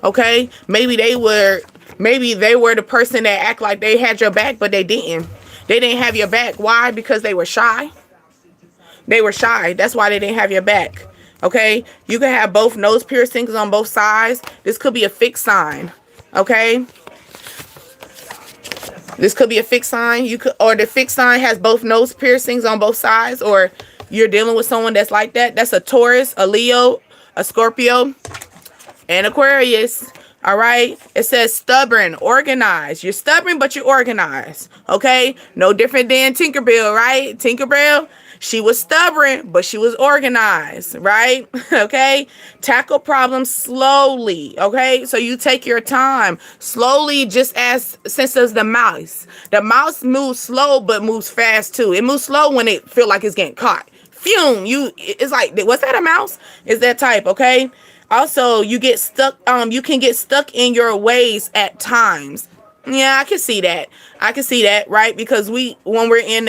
Okay. Maybe they were the person that act like they had your back, but they didn't. They didn't have your back. Why? Because they were shy. They were shy. That's why they didn't have your back. Okay, you can have both nose piercings on both sides. This could be a fixed sign. Okay, this could be a fixed sign. Or the fixed sign has both nose piercings on both sides, or you're dealing with someone that's like that. That's a Taurus, a Leo, a Scorpio, and Aquarius. All right, it says stubborn, organized. You're stubborn, but you're organized. Okay, no different than Tinkerbell, right? Tinkerbell. She was stubborn, but she was organized, right? Okay. Tackle problems slowly. Okay. So you take your time slowly, just as sense as the mouse. The mouse moves slow, but moves fast too. It moves slow when it feel like it's getting caught. Fume. It's like, was that a mouse? Is that type? Okay. Also, you get stuck. You can get stuck in your ways at times. Yeah, I can see that. Right? Because when we're in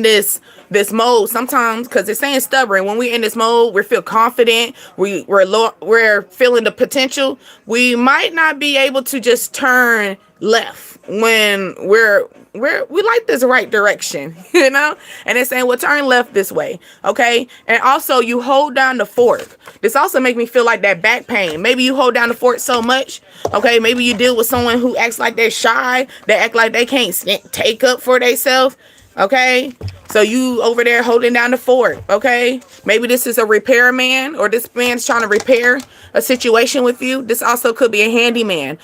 this mode, sometimes, because it's saying stubborn, when we're in this mode, we feel confident, we're feeling the potential, we might not be able to just turn left when we like this right direction, you know. And it's saying, well, turn left this way. Okay. And also, you hold down the fork. This also make me feel like that back pain. Maybe you hold down the fork so much. Okay, maybe you deal with someone who acts like they're shy, they act like they can't take up for themselves. Okay, so you over there holding down the fort. Okay, maybe this is a repairman, or this man's trying to repair a situation with you. This also could be a handyman,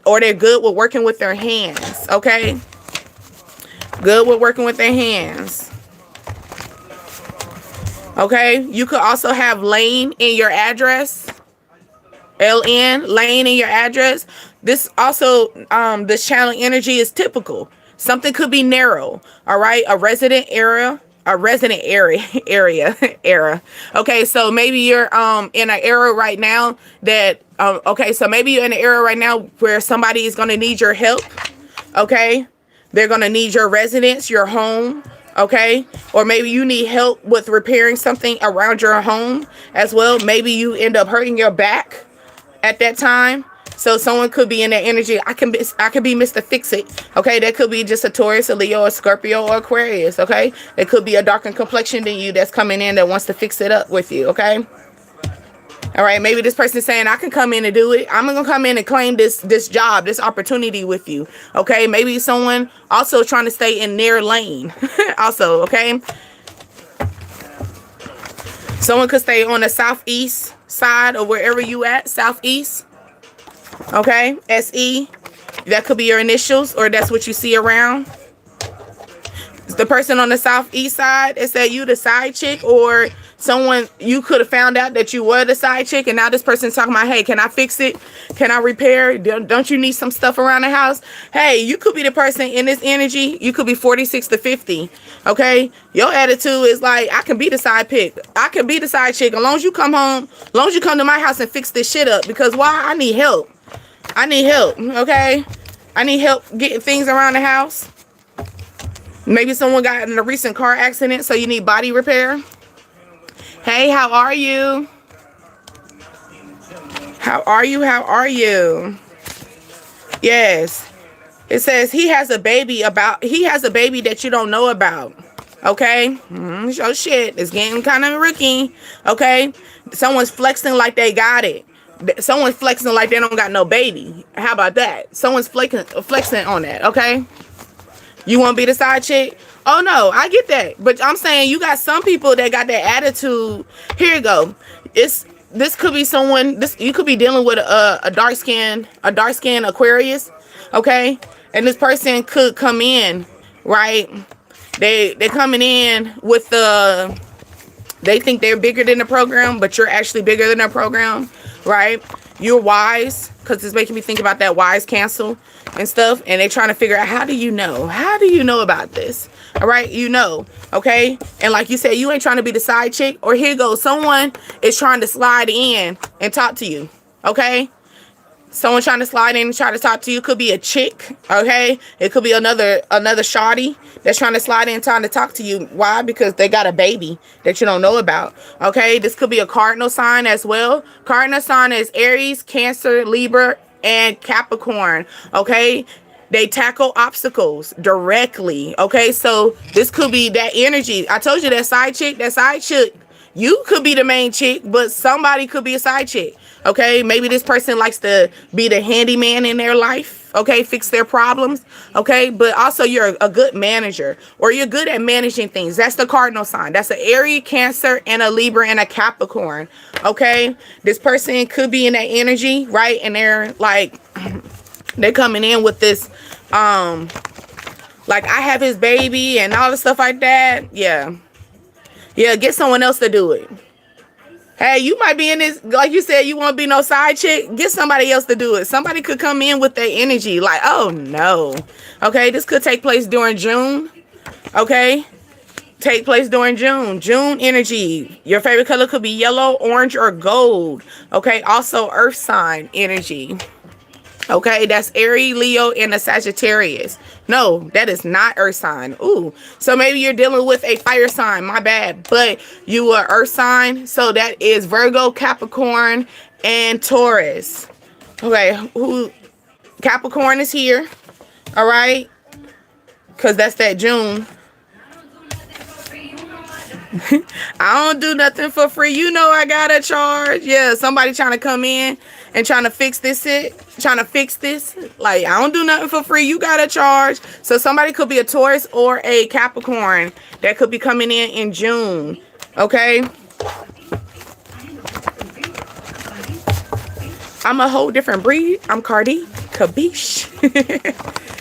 or they're good with working with their hands. Okay, good with working with their hands. Okay, you could also have lane in your address. LN, lane in your address. This also, this channel energy is typical. Something could be narrow. All right. A resident area. Okay. So maybe you're in an era right now that so maybe you're in an era right now where somebody is going to need your help. Okay. They're going to need your residence, your home. Okay, or maybe you need help with repairing something around your home as well. Maybe you end up hurting your back at that time. So someone could be in that energy. I could be Mr. Fix It. Okay, that could be just a Taurus, a Leo, a Scorpio, or Aquarius. Okay, it could be a darker complexion than you that's coming in that wants to fix it up with you. Okay. All right, maybe this person is saying, I can come in and do it. I'm going to come in and claim this job, this opportunity with you. Okay, maybe someone also trying to stay in their lane. Also, okay. Someone could stay on the southeast side or wherever you at, southeast. Okay, SE. That could be your initials, or that's what you see around. The person on the southeast side, is that you the side chick, or someone you could have found out that you were the side chick, and now this person's talking about, hey, can I fix it? Can I repair? Don't you need some stuff around the house? Hey, you could be the person in this energy. You could be 46 to 50. Okay, your attitude is like, I can be the side pick. I can be the side chick as long as you come home, as long as you come to my house and fix this shit up. Because why? I need help. I need help. Okay, I need help getting things around the house. Maybe someone got in a recent car accident, so you need body repair. Hey, how are you? How are you? How are you? Yes. It says he has a baby that you don't know about. Okay? So shit. It's getting kind of rookie. Okay? Someone's flexing like they got it. Someone's flexing like they don't got no baby. How about that? Someone's flexing on that. Okay? You want to be the side chick? Oh, no, I get that. But I'm saying you got some people that got that attitude. Here you go. This could be someone, you could be dealing with a dark skin Aquarius, okay? And this person could come in, right? They coming in with they think they're bigger than the program, but you're actually bigger than the program, right? You're wise, because it's making me think about that wise cancel and stuff. And they're trying to figure out, how do you know? How do you know about this? All right, you know, okay? And like you said, you ain't trying to be the side chick. Or here goes, someone is trying to slide in and talk to you, okay? Someone trying to slide in and try to talk to you. Could be a chick, okay? It could be another shawty that's trying to slide in trying to talk to you. Why? Because they got a baby that you don't know about, okay? This could be a cardinal sign as well. Cardinal sign is Aries, Cancer, Libra, and Capricorn, okay? They tackle obstacles directly, okay? So this could be that energy. I told you that side chick, you could be the main chick, but somebody could be a side chick. Okay, maybe this person likes to be the handyman in their life, okay, fix their problems, okay, but also you're a good manager, or you're good at managing things. That's the cardinal sign. That's an Aries, Cancer, and a Libra, and a Capricorn, okay? This person could be in that energy, right? And they're like, they're coming in with this, like, I have his baby and all the stuff like that. Yeah, get someone else to do it. Hey, you might be in this, like you said, you won't be no side chick. Get somebody else to do it. Somebody could come in with their energy like, oh no. Okay, this could take place during June. Okay, take place during June. June energy. Your favorite color could be yellow, orange, or gold. Okay, also earth sign energy. Okay, that's Aries, Leo, and a Sagittarius. No, that is not earth sign. Ooh, so maybe you're dealing with a fire sign. My bad. But you are earth sign. So that is Virgo, Capricorn, and Taurus. Okay, Capricorn is here. All right, because that's that June. I don't do nothing for free. You know I gotta charge. Yeah, somebody trying to come in and trying to fix this like, I don't do nothing for free. You gotta charge. So somebody could be a Taurus or a Capricorn that could be coming in June. Okay, I'm a whole different breed. I'm Cardi Kabish.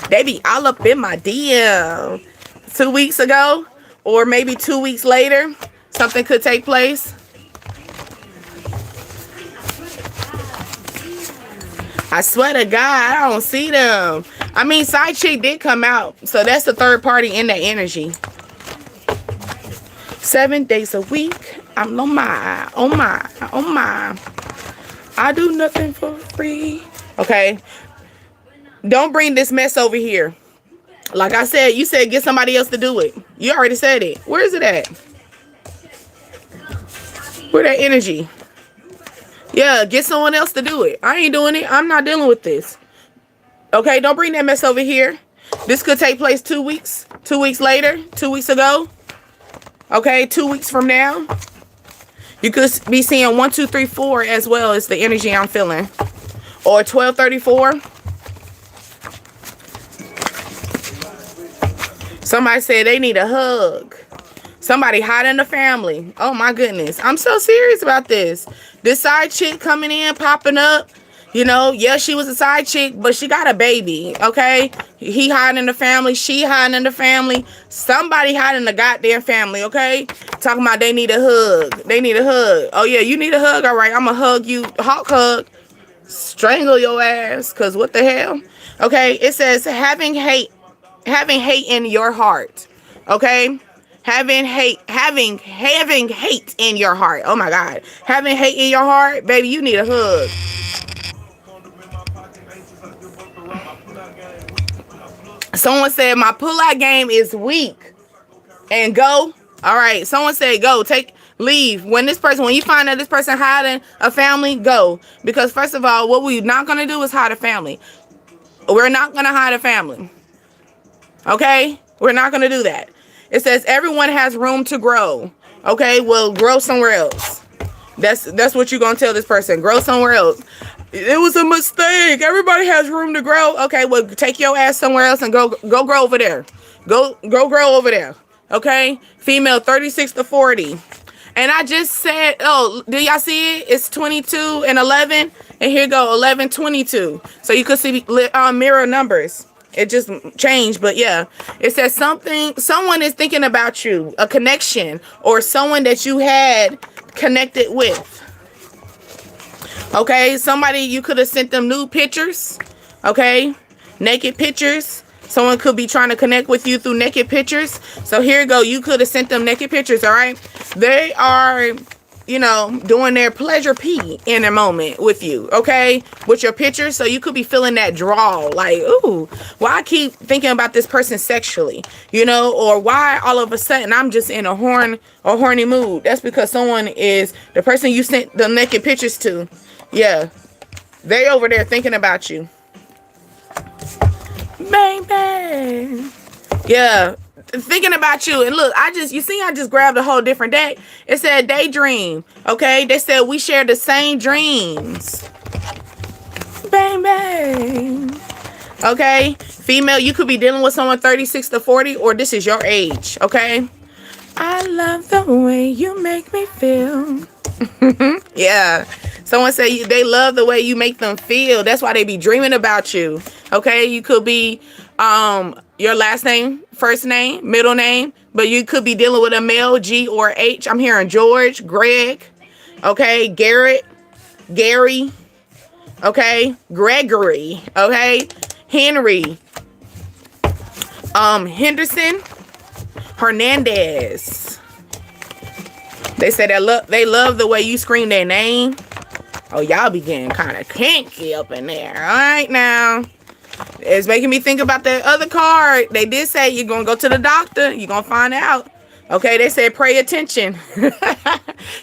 They be all up in my DM. 2 weeks ago, or maybe 2 weeks later, something could take place. I swear to God, I don't see them. I mean, side chick did come out, so that's the third party in that energy. 7 days a week. I'm oh my. I do nothing for free. Okay. Don't bring this mess over here. Like I said, you said get somebody else to do it. You already said it. Where is it at? Where that energy? Yeah, get someone else to do it. I ain't doing it. I'm not dealing with this. Okay, don't bring that mess over here. This could take place 2 weeks. 2 weeks later. 2 weeks ago. Okay, 2 weeks from now. You could be seeing 1, 2, 3, 4 as well as the energy I'm feeling. Or 1234. Somebody said they need a hug. Somebody hot in the family. Oh my goodness. I'm so serious about this. This side chick coming in, popping up. You know, yeah, she was a side chick, but she got a baby, okay? He hiding in the family. She hiding in the family. Somebody hiding in the goddamn family, okay? Talking about they need a hug. They need a hug. Oh, yeah, you need a hug? All right, I'm going to hug you. Hawk hug. Strangle your ass, because what the hell? Okay, it says having hate in your heart, okay? Having hate in your heart. Oh, my God. Having hate in your heart, baby, you need a hug. Someone said my pull-out game is weak. And go. All right. Someone said go. Leave. When you find that this person hiding a family, go. Because first of all, what we're not going to do is hide a family. We're not going to hide a family. Okay? We're not going to do that. It says everyone has room to grow. Okay? Well, grow somewhere else. That's what you're going to tell this person. Grow somewhere else. It was a mistake. Everybody has room to grow. Okay, well, take your ass somewhere else and go grow over there. Go grow over there. Okay? Female 36 to 40. And I just said, oh, do y'all see it? It's 22 and 11. And here go 11, 22. So you could see mirror numbers. It just changed, but yeah. It says someone is thinking about you, a connection, or someone that you had connected with. Okay, somebody, you could have sent them nude pictures. Okay, naked pictures. Someone could be trying to connect with you through naked pictures. So here you go. You could have sent them naked pictures, all right? They are, you know, doing their pleasure pee in a moment with you, okay? With your pictures. So you could be feeling that draw. Like, ooh, why I keep thinking about this person sexually, you know? Or why all of a sudden I'm just in a horny mood. That's because someone is, the person you sent the naked pictures to, yeah, they over there thinking about you. Bang, bang. Yeah, thinking about you. And look, I just grabbed a whole different deck. It said daydream. Okay, they said we share the same dreams. Bang, bang. Okay, female, you could be dealing with someone 36 to 40, or this is your age. Okay, I love the way you make me feel. Yeah, someone said they love the way you make them feel. That's why they be dreaming about you. Okay, you could be your last name, first name, middle name, but you could be dealing with a male, G or H. I'm hearing George, Greg, okay, Garrett, Gary, okay, Gregory, okay, Henry, Henderson, Hernandez. They said they love the way you scream their name. Oh, y'all be getting kind of kinky up in there. All right, now. It's making me think about that other card. They did say you're going to go to the doctor. You're going to find out. Okay, they said pay attention.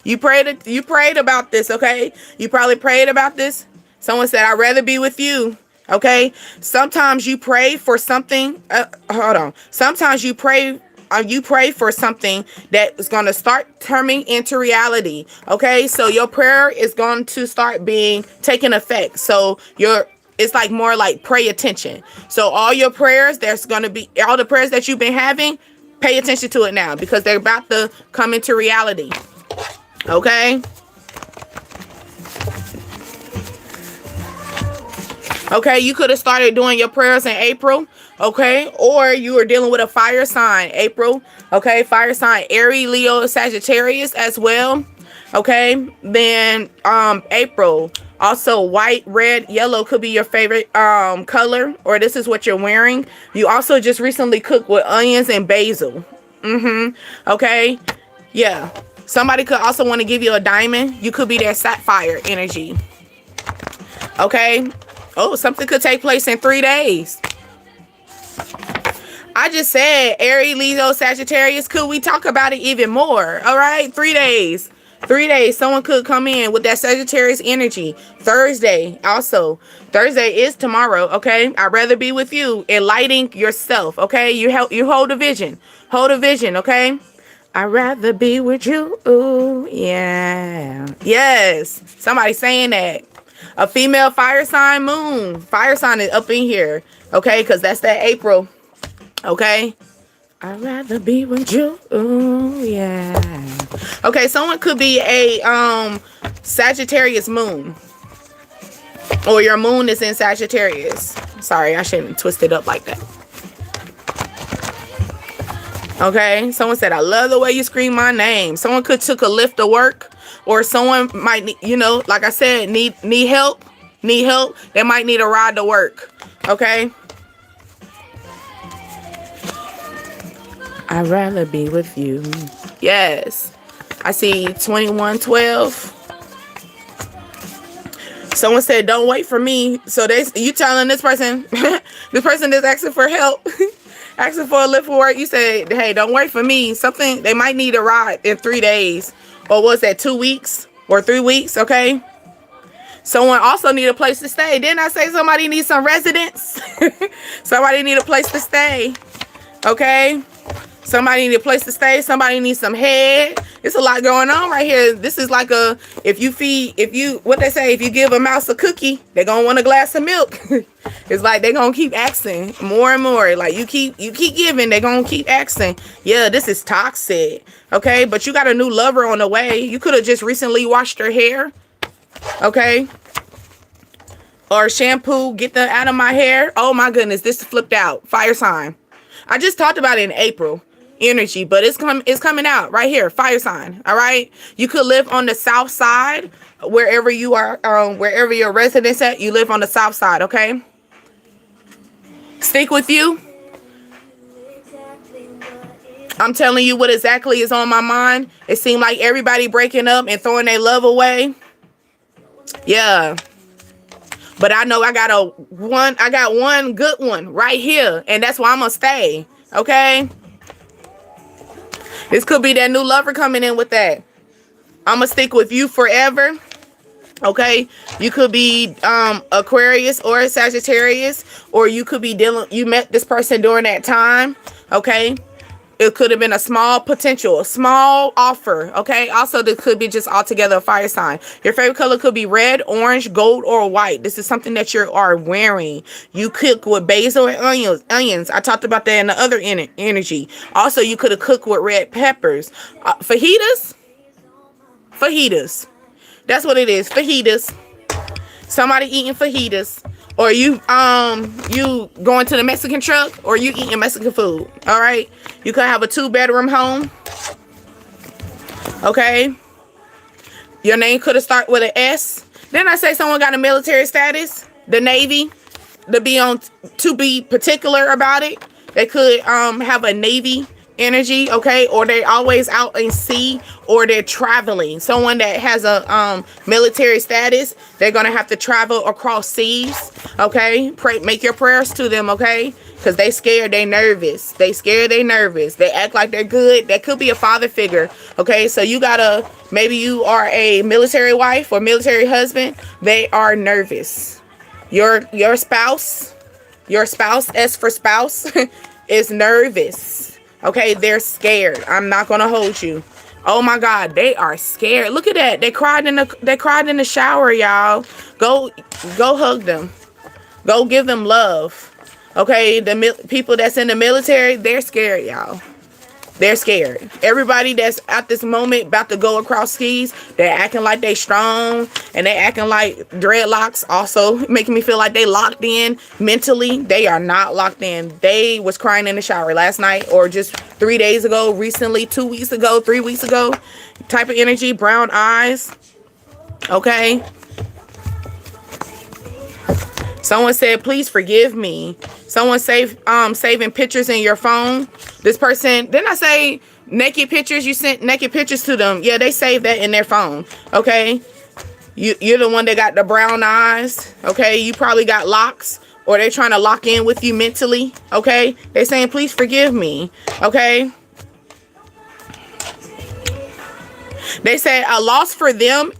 You prayed about this, okay? You probably prayed about this. Someone said, I'd rather be with you. Okay? Sometimes you pray for something. Hold on. Sometimes you pray for something that is going to start turning into reality. Okay, so your prayer is going to start taking effect. So it's like more like pray attention. So all your prayers, all the prayers that you've been having, pay attention to it now, because they're about to come into reality. Okay. Okay, you could have started doing your prayers in April. Okay, or you are dealing with a fire sign, April. Okay, fire sign, Aries, Leo, Sagittarius as well. Okay, then April. Also, white, red, yellow could be your favorite color, or this is what you're wearing. You also just recently cooked with onions and basil. Okay, yeah. Somebody could also want to give you a diamond. You could be that sapphire energy. Okay. Oh, something could take place in 3 days. I just said Aries, Leo, Sagittarius. Could we talk about it even more? All right, 3 days. 3 days. Someone could come in with that Sagittarius energy. Thursday also. Thursday is tomorrow. Okay, I'd rather be with you, enlightening yourself. Okay, you hold a vision. Hold a vision. Okay. I'd rather be with you. Ooh, yeah. Yes. Somebody saying that. A female fire sign moon. Fire sign is up in here. Okay, because that's that April. Okay. I'd rather be with you. Ooh, yeah. Okay, someone could be a Sagittarius moon. Or your moon is in Sagittarius. Sorry, I shouldn't twist it up like that. Okay, someone said, I love the way you scream my name. Someone could took a lift to work, or someone might need, you know, like I said, need help. Need help. They might need a ride to work. Okay. I'd rather be with you. Yes. I see 2112. Someone said, don't wait for me. So you telling this person, this person is asking for help. Asking for a lift for work, you say, hey, don't wait for me. Something, they might need a ride in 3 days. Or was that 2 weeks or 3 weeks? Okay. Someone also need a place to stay. Didn't I say somebody needs some residence? Somebody need a place to stay. Okay. Somebody need a place to stay. Somebody needs some head. It's a lot going on right here. This is like what they say, if you give a mouse a cookie, they're going to want a glass of milk. It's like they're going to keep asking more and more. Like you keep giving, they're going to keep asking. Yeah, this is toxic. Okay, but you got a new lover on the way. You could have just recently washed your hair. Okay. Or shampoo, get them out of my hair. Oh my goodness, this flipped out. Fire sign. I just talked about it in April. Energy, but it's coming out right here. Fire sign. All right, you could live on the south side, wherever you are, wherever your residence at. You live on the south side. Okay, stick with you. I'm telling you what exactly is on my mind. It seemed like everybody breaking up and throwing their love away. Yeah, but I know I got one good one right here, and that's why I'm gonna stay. Okay. This could be that new lover coming in with that. I'm going to stick with you forever. Okay. You could be Aquarius or Sagittarius, or you could be you met this person during that time. Okay. It could have been a small potential, a small offer. Okay. Also, this could be just altogether a fire sign. Your favorite color could be red, orange, gold, or white. This is something that you are wearing. You cook with basil and onions. I talked about that in the other energy. Also, you could have cooked with red peppers. Fajitas. That's what it is. Fajitas. Somebody eating fajitas. Or you going to the Mexican truck, or you eating Mexican food. All right. You could have a 2-bedroom home. Okay. Your name could have started with an S. Then I say someone got a military status, the Navy, to be particular about it. They could have a Navy energy, okay, or they're always out in sea, or they're traveling. Someone that has a military status, they're gonna have to travel across seas. Okay, make your prayers to them, okay, because they scared, they nervous, they act like they're good. That could be a father figure. Okay, so you gotta, maybe you are a military wife or military husband. They are nervous. Your spouse, S for spouse, is nervous. Okay, they're scared. I'm not gonna hold you. Oh my God, they are scared. Look at that. They cried in the shower, y'all. Go hug them. Go give them love. Okay, the people that's in the military, they're scared, y'all. They're scared. Everybody that's at this moment about to go across seas, they're acting like they strong, and they acting like dreadlocks, also making me feel like they locked in mentally. They are not locked in. They was crying in the shower last night, or just 3 days ago, recently, 2 weeks ago, 3 weeks ago. Type of energy, brown eyes. Okay. Someone said, please forgive me. Someone saving pictures in your phone. This person, didn't I say naked pictures? You sent naked pictures to them. Yeah, they saved that in their phone. Okay. You're the one that got the brown eyes. Okay. You probably got locks, or they're trying to lock in with you mentally. Okay, they're saying, please forgive me. Okay, they say a loss for them,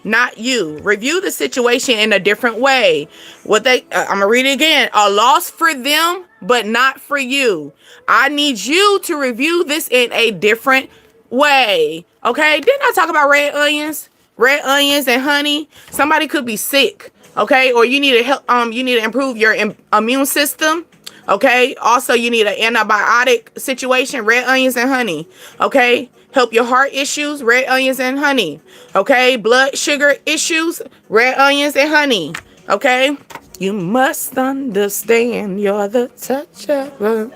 not you. Review the situation in a different way. I'm gonna read it again. A loss for them, but not for you. I need you to review this in a different way. Okay, didn't I talk about red onions and honey? Somebody could be sick. Okay, or you need to help. You need to improve your immune system. Okay, also you need an antibiotic situation. Red onions and honey. Okay, help your heart issues. Red onions and honey. Okay, blood sugar issues. Red onions and honey. Okay, you must understand you're the touch of a...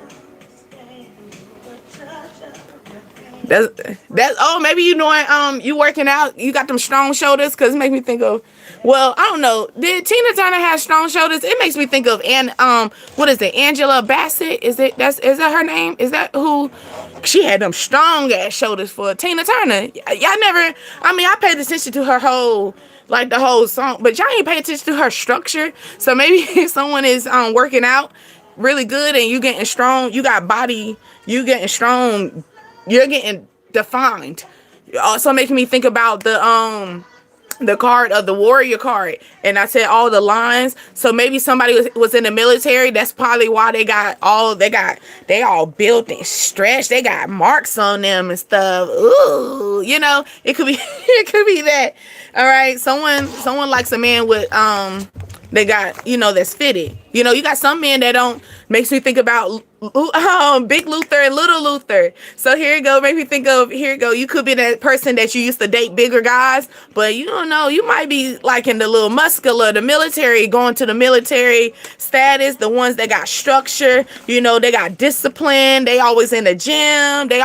That's oh, maybe you know you working out, you got them strong shoulders, because it makes me think of, well, I don't know, did Tina Turner have strong shoulders? It makes me think of what is it, Angela Bassett? Is that her name? Is that who? She had them strong ass shoulders for Tina Turner. Y'all never, I mean, I paid attention to her whole, like the whole song, but y'all ain't pay attention to her structure. So maybe if someone is working out really good and you getting strong, you got body, you getting strong, you're getting defined. Also making me think about the card of the warrior card, and I said all the lines. So maybe somebody was in the military. That's probably why they all built and stretched. They got marks on them and stuff. Ooh, you know, it could be it could be that. All right, someone likes a man with they got, you know, that's fitted. You know, you got some men that don't. Makes me think about Big Luther and Little Luther. So here you go. Make me think of, here you go. You could be that person that you used to date bigger guys, but you don't know. You might be like in the little muscular, the military, going to the military status, the ones that got structure. You know, they got discipline. They always in the gym. They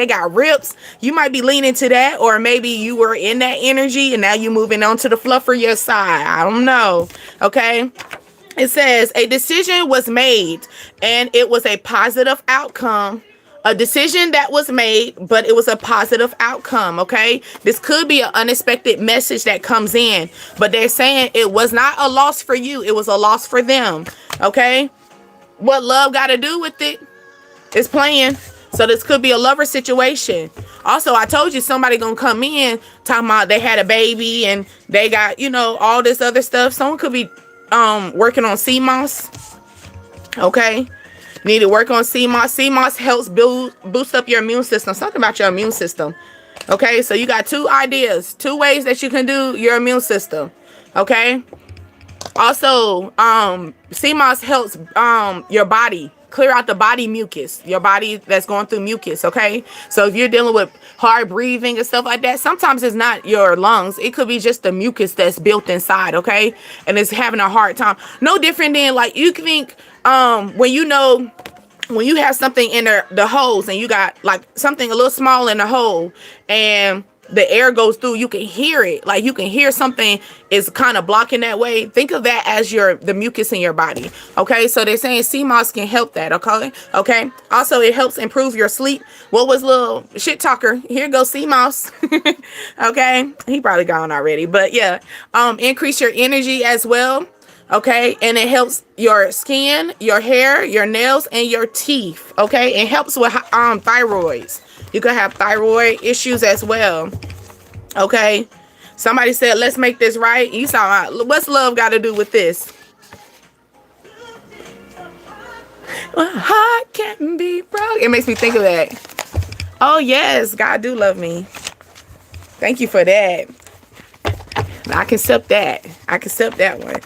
got rips. You might be leaning to that, or maybe you were in that energy and now you moving on to the fluffier side. I don't know. Okay. It says a decision was made and it was a positive outcome. A decision that was made, but it was a positive outcome. Okay. This could be an unexpected message that comes in, but they're saying it was not a loss for you. It was a loss for them. Okay. What love got to do with it is playing. So this could be a lover situation. Also, I told you somebody gonna come in talking about they had a baby and they got, you know, all this other stuff. Someone could be working on CMOS. Okay, need to work on CMOS. CMOS helps boost up your immune system. Something about your immune system. Okay, so you got two ideas, two ways that you can do your immune system. Okay, also CMOS helps your body clear out the body mucus, your body that's going through mucus. Okay, so if you're dealing with hard breathing and stuff like that, sometimes it's not your lungs, it could be just the mucus that's built inside. Okay, and it's having a hard time. No different than, like, you can think when you have something in the holes and you got like something a little small in the hole and the air goes through, you can hear it. Like, you can hear something is kind of blocking that way. Think of that as the mucus in your body. Okay, so they're saying CMOS can help that. Okay. Also, it helps improve your sleep. What was little shit talker? Here goes CMOS. Okay, he probably gone already, but yeah, increase your energy as well. Okay, and it helps your skin, your hair, your nails, and your teeth. Okay, it helps with thyroids. You could have thyroid issues as well. Okay, somebody said, let's make this right. You saw, what's love got to do with this? My heart can be broke. It makes me think of that. Oh yes, God do love me. Thank you for that. I can accept that. I can accept that one.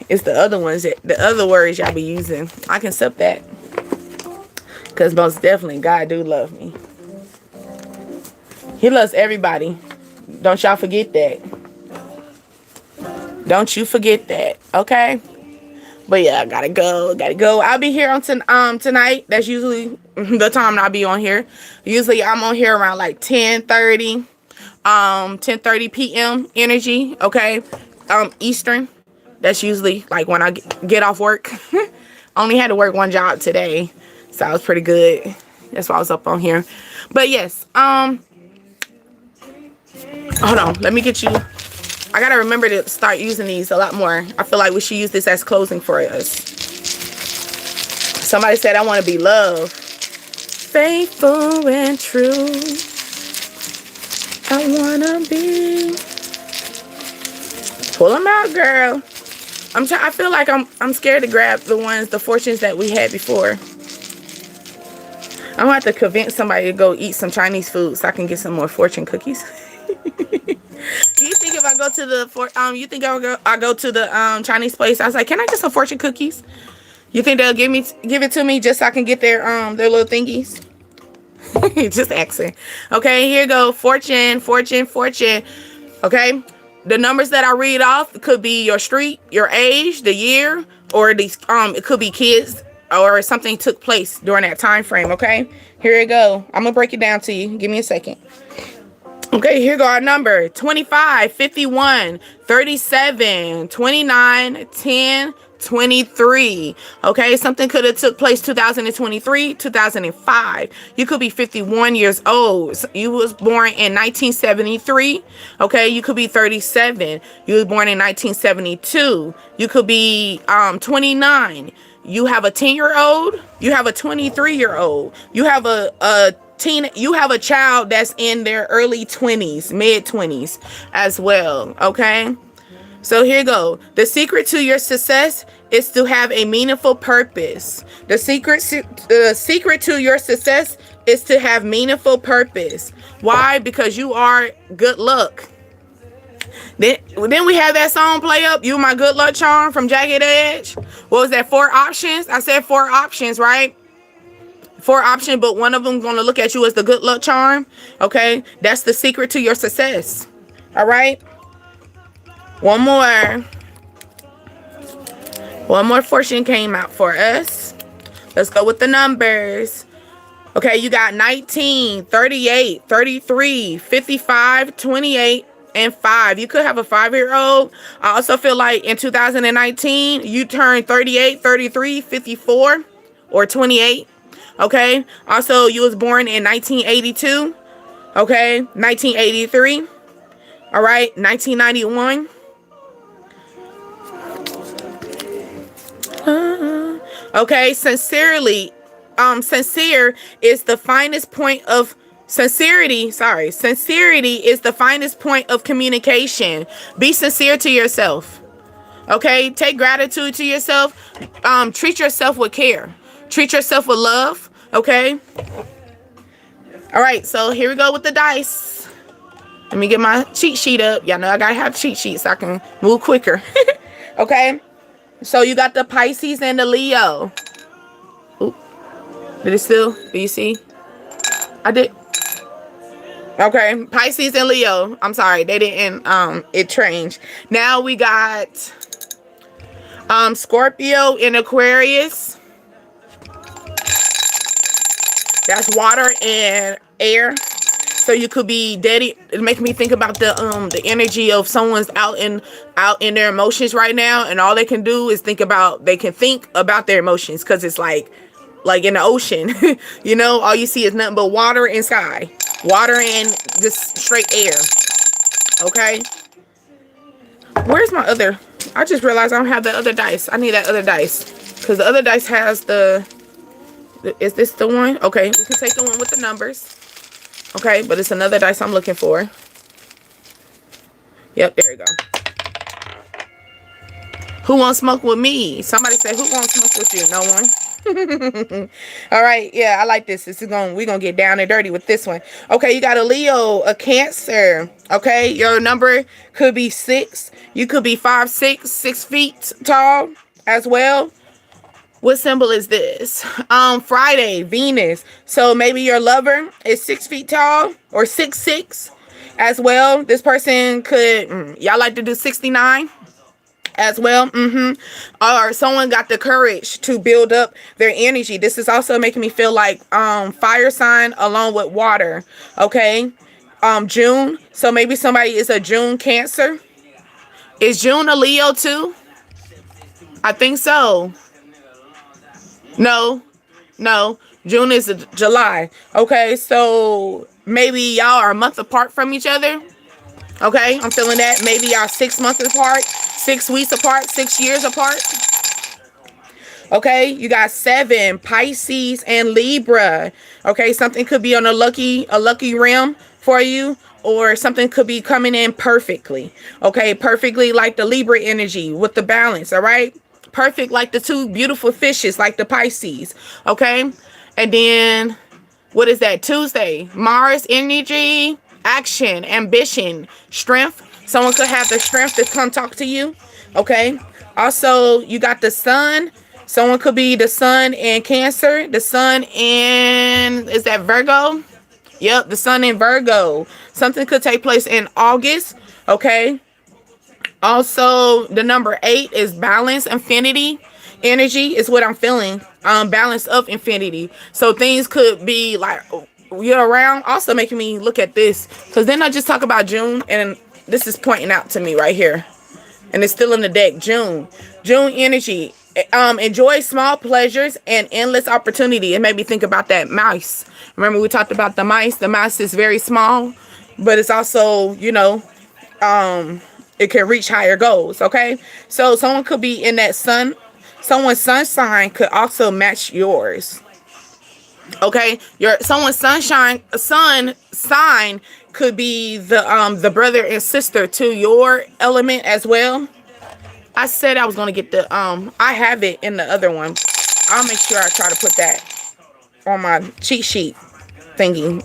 It's the other ones, the other words y'all be using. I can accept that. Because most definitely, God do love me. He loves everybody. Don't y'all forget that. Don't you forget that. Okay? But yeah, I gotta go. I'll be here on tonight. That's usually the time I'll be on here. Usually I'm on here around like 10:30 p.m. energy. Okay? Eastern. That's usually like when I get off work. Only had to work one job today, so I was pretty good. That's why I was up on here. But yes, hold on. Let me get you I gotta remember to start using these a lot more. I feel like we should use this as closing for us. Somebody said, I want to be loved. Faithful and true. I want to be. Pull them out, girl. I feel like I'm scared to grab the fortunes that we had before. I'm gonna have to convince somebody to go eat some Chinese food so I can get some more fortune cookies. Do you think if I go to the you think I go to the Chinese place? I was like, can I get some fortune cookies? You think they'll give it to me just so I can get their little thingies? Just asking. Okay, here you go. Fortune. Okay, the numbers that I read off could be your street, your age, the year, or these it could be kids or something took place during that time frame. Okay, here you go. I'm gonna break it down to you. Give me a second. Okay, here go our number: 25, 51, 37, 29, 10, 23. Okay, something could have took place 2023, 2005. You could be 51 years old. You was born in 1973. Okay, you could be 37. You was born in 1972. You could be 29. You have a 10-year-old. You have a 23-year-old. You have you have a child that's in their early 20s, mid 20s as well. Okay, so here you go. The secret to your success is to have a meaningful purpose. The secret to your success is to have meaningful purpose. Why? Because you are good luck. Then we have that song play up, You My Good Luck Charm from Jagged Edge. What was that? 4 options? I said 4 options, right? 4 options, but one of them going to look at you as the good luck charm. Okay, that's the secret to your success. All right, one more fortune came out for us. Let's go with the numbers. Okay, you got 19, 38, 33, 55, 28, and 5. You could have a 5-year-old. I also feel like in 2019 you turned 38, 33, 54, or 28. Okay, also you was born in 1982. Okay, 1983. All right, 1991. Okay, sincere is the finest point of sincerity is the finest point of communication. Be sincere to yourself. Okay, take gratitude to yourself. Treat yourself with care. Treat yourself with love. Okay. All right, so here we go with the dice. Let me get my cheat sheet up. Y'all know I gotta have cheat sheets so I can move quicker. Okay, so you got the Pisces and the Leo. Oop. Did it still? Do you see? I did. Okay, Pisces and Leo. I'm sorry, they didn't it changed. Now we got Scorpio and Aquarius. That's water and air. So you could be daddy. It makes me think about the energy of someone's out in their emotions right now, and all they can do is think about their emotions, because it's like in the ocean. You know, all you see is nothing but water and sky, water and just straight air. Okay, where's my other? I just realized I don't have that other dice. I need that other dice, because the other dice has is this the one? Okay, we can take the one with the numbers. Okay, but it's another dice I'm looking for. Yep, there we go. Who wants smoke with me? Somebody said, who wants smoke with you? No one. All right, yeah, I like this. We're gonna get down and dirty with this one. Okay, you got a Leo, a Cancer. Okay, your number could be 6. You could be 5'6", 6 feet tall as well. What symbol is this? Friday, Venus. So maybe your lover is 6 feet tall or 6'6" as well. This person could, y'all like to do 69 as well. Or someone got the courage to build up their energy. This is also making me feel like fire sign along with water. Okay. June. So maybe somebody is a June Cancer. Is June a Leo too? I think so. No, June is July. Okay, so maybe y'all are a month apart from each other. Okay, I'm feeling that. Maybe y'all 6 months apart, 6 weeks apart, 6 years apart. Okay, you got 7, Pisces and Libra. Okay, something could be on a lucky rim for you, or something could be coming in perfectly. Okay, perfectly like the Libra energy with the balance. All right, perfect like the 2 beautiful fishes, like the Pisces. Okay, and then what is that? Tuesday, Mars energy, action, ambition, strength. Someone could have the strength to come talk to you. Okay, also you got the sun. Someone could be the sun in Cancer, the sun in, is that Virgo? Yep, the sun in Virgo. Something could take place in August. Okay. Also, the number 8 is balance, infinity. Energy is what I'm feeling. Balance of infinity. So things could be like year around. Also making me look at this, because then I just talk about June, and this is pointing out to me right here, and it's still in the deck. June energy. Enjoy small pleasures and endless opportunity. It made me think about that mouse. Remember we talked about the mice. The mouse is very small, but it's also, you know, it can reach higher goals. Okay, so someone could be in that sun. Someone's sun sign could also match yours. Okay, someone's sun sign could be the brother and sister to your element as well. I said I was gonna get the I have it in the other one. I'll make sure I try to put that on my cheat sheet thingy.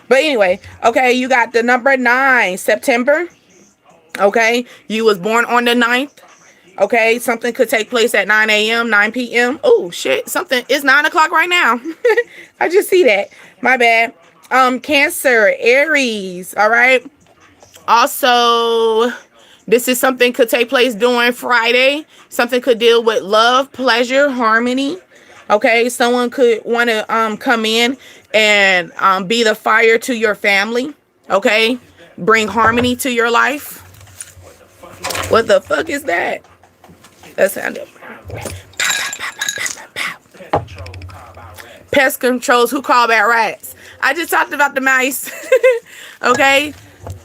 But anyway, okay, you got the number 9, September. Okay, you was born on the 9th. Okay, something could take place at 9 a.m., 9 p.m. Oh shit, something is 9 o'clock right now. I just see that. My bad. Cancer, Aries. All right. Also, this is something could take place during Friday. Something could deal with love, pleasure, harmony. Okay, someone could want to come in and be the fire to your family. Okay, bring harmony to your life. What the fuck is that? That sounded. Pest controls. Who called back rats? I just talked about the mice. Okay,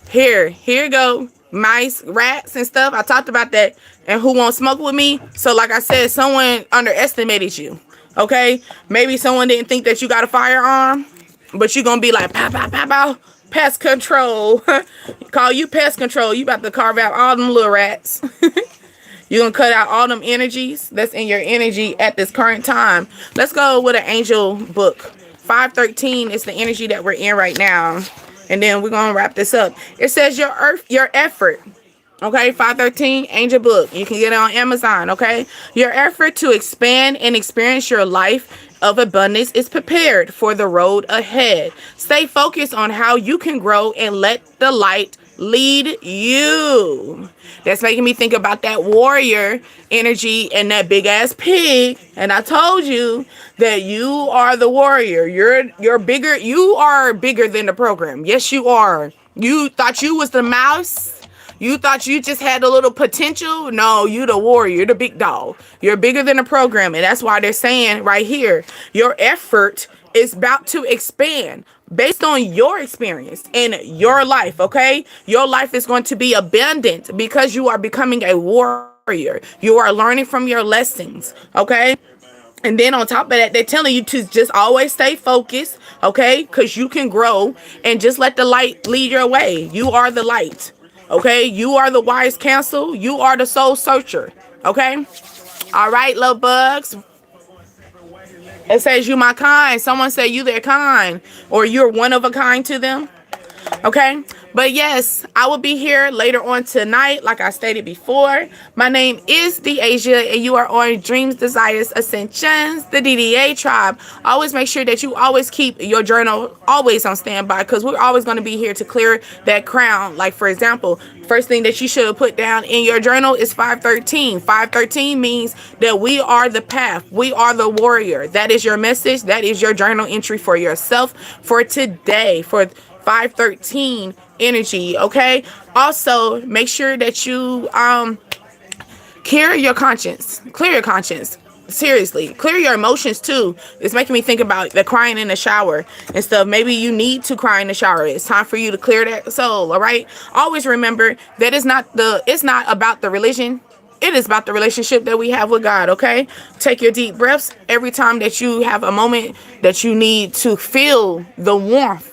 here go. Mice, rats, and stuff. I talked about that. And who won't smoke with me? So like I said, someone underestimated you. Okay, maybe someone didn't think that you got a firearm, but you're gonna be like pow pow pow pow. Pest control. Call you pest control. You about to carve out all them little rats. You're gonna cut out all them energies that's in your energy at this current time. Let's go with an angel book. 513 is the energy that we're in right now. And then we're gonna wrap this up. It says your effort. Okay, 513 angel book. You can get it on Amazon. Okay, your effort to expand and experience your life of abundance is prepared for the road ahead. Stay focused on how you can grow and let the light lead you. That's making me think about that warrior energy and that big ass pig. And I told you that you are the warrior. You're bigger. You are bigger than the program. Yes, you are. You thought you was the mouse. You thought you just had a little potential. No, you the warrior. You're the big dog. You're bigger than the program. And that's why they're saying right here, your effort is about to expand based on your experience in your life. Okay, your life is going to be abundant because you are becoming a warrior. You are learning from your lessons. Okay, and then on top of that, they're telling you to just always stay focused. Okay, because you can grow and just let the light lead your way. You are the light. Okay, you are the wise counsel. You are the soul searcher. Okay, all right, little bugs. It says you my kind. Someone say you their kind, or you're one of a kind to them. Okay, but yes, I will be here later on tonight, like I stated before. My name is Deasia, and you are on Dreams, Desires, Ascensions, the DDA tribe. Always make sure that you always keep your journal always on standby, because we're always going to be here to clear that crown. Like, for example, first thing that you should put down in your journal is 513. 513 means that we are the path. We are the warrior. That is your message. That is your journal entry for yourself for today, for 513 energy. Okay, also make sure that you clear your conscience. seriously, clear your emotions too. It's making me think about the crying in the shower and stuff. Maybe you need to cry in the shower. It's time for you to clear that soul. All right. Always remember that it's not about the religion. It is about the relationship that we have with God. Okay. Take your deep breaths every time that you have a moment that you need to feel the warmth,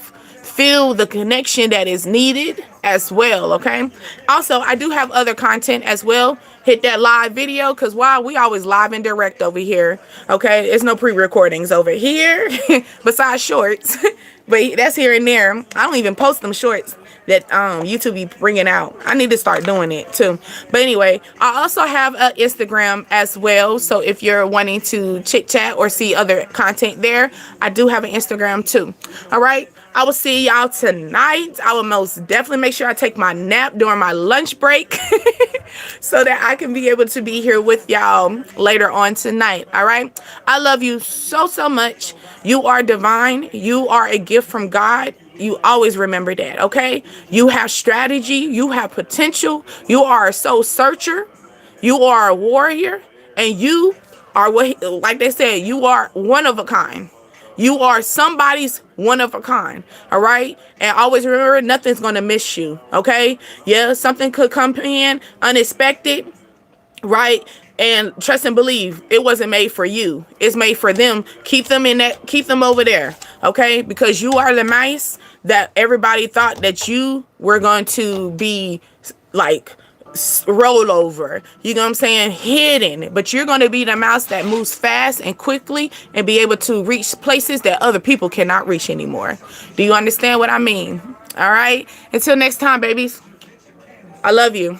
feel the connection that is needed as well. Okay. Also, I do have other content as well. Hit that live video, because while we always live and direct over here. Okay. There's no pre-recordings over here besides shorts. But that's here and there. I don't even post them shorts that YouTube be bringing out. I need to start doing it too. But anyway, I also have an Instagram as well. So if you're wanting to chit chat or see other content there, I do have an Instagram too. All right. I will see y'all tonight. I will most definitely make sure I take my nap during my lunch break so that I can be able to be here with y'all later on tonight. All right. I love you so, so much. You are divine. You are a gift from God. You always remember that. Okay. You have strategy. You have potential. You are a soul searcher. You are a warrior. And you are what, like they said, you are one of a kind. You are somebody's one of a kind. All right. And always remember, nothing's going to miss you. Okay. Yeah. Something could come in unexpected. Right. And trust and believe it wasn't made for you. It's made for them. Keep them in that. Keep them over there. Okay. Because you are the mice that everybody thought that you were going to be like roll over, you know what I'm saying, hidden, but you're going to be the mouse that moves fast and quickly and be able to reach places that other people cannot reach anymore. Do you understand what I mean? All right. Until next time, babies. I love you.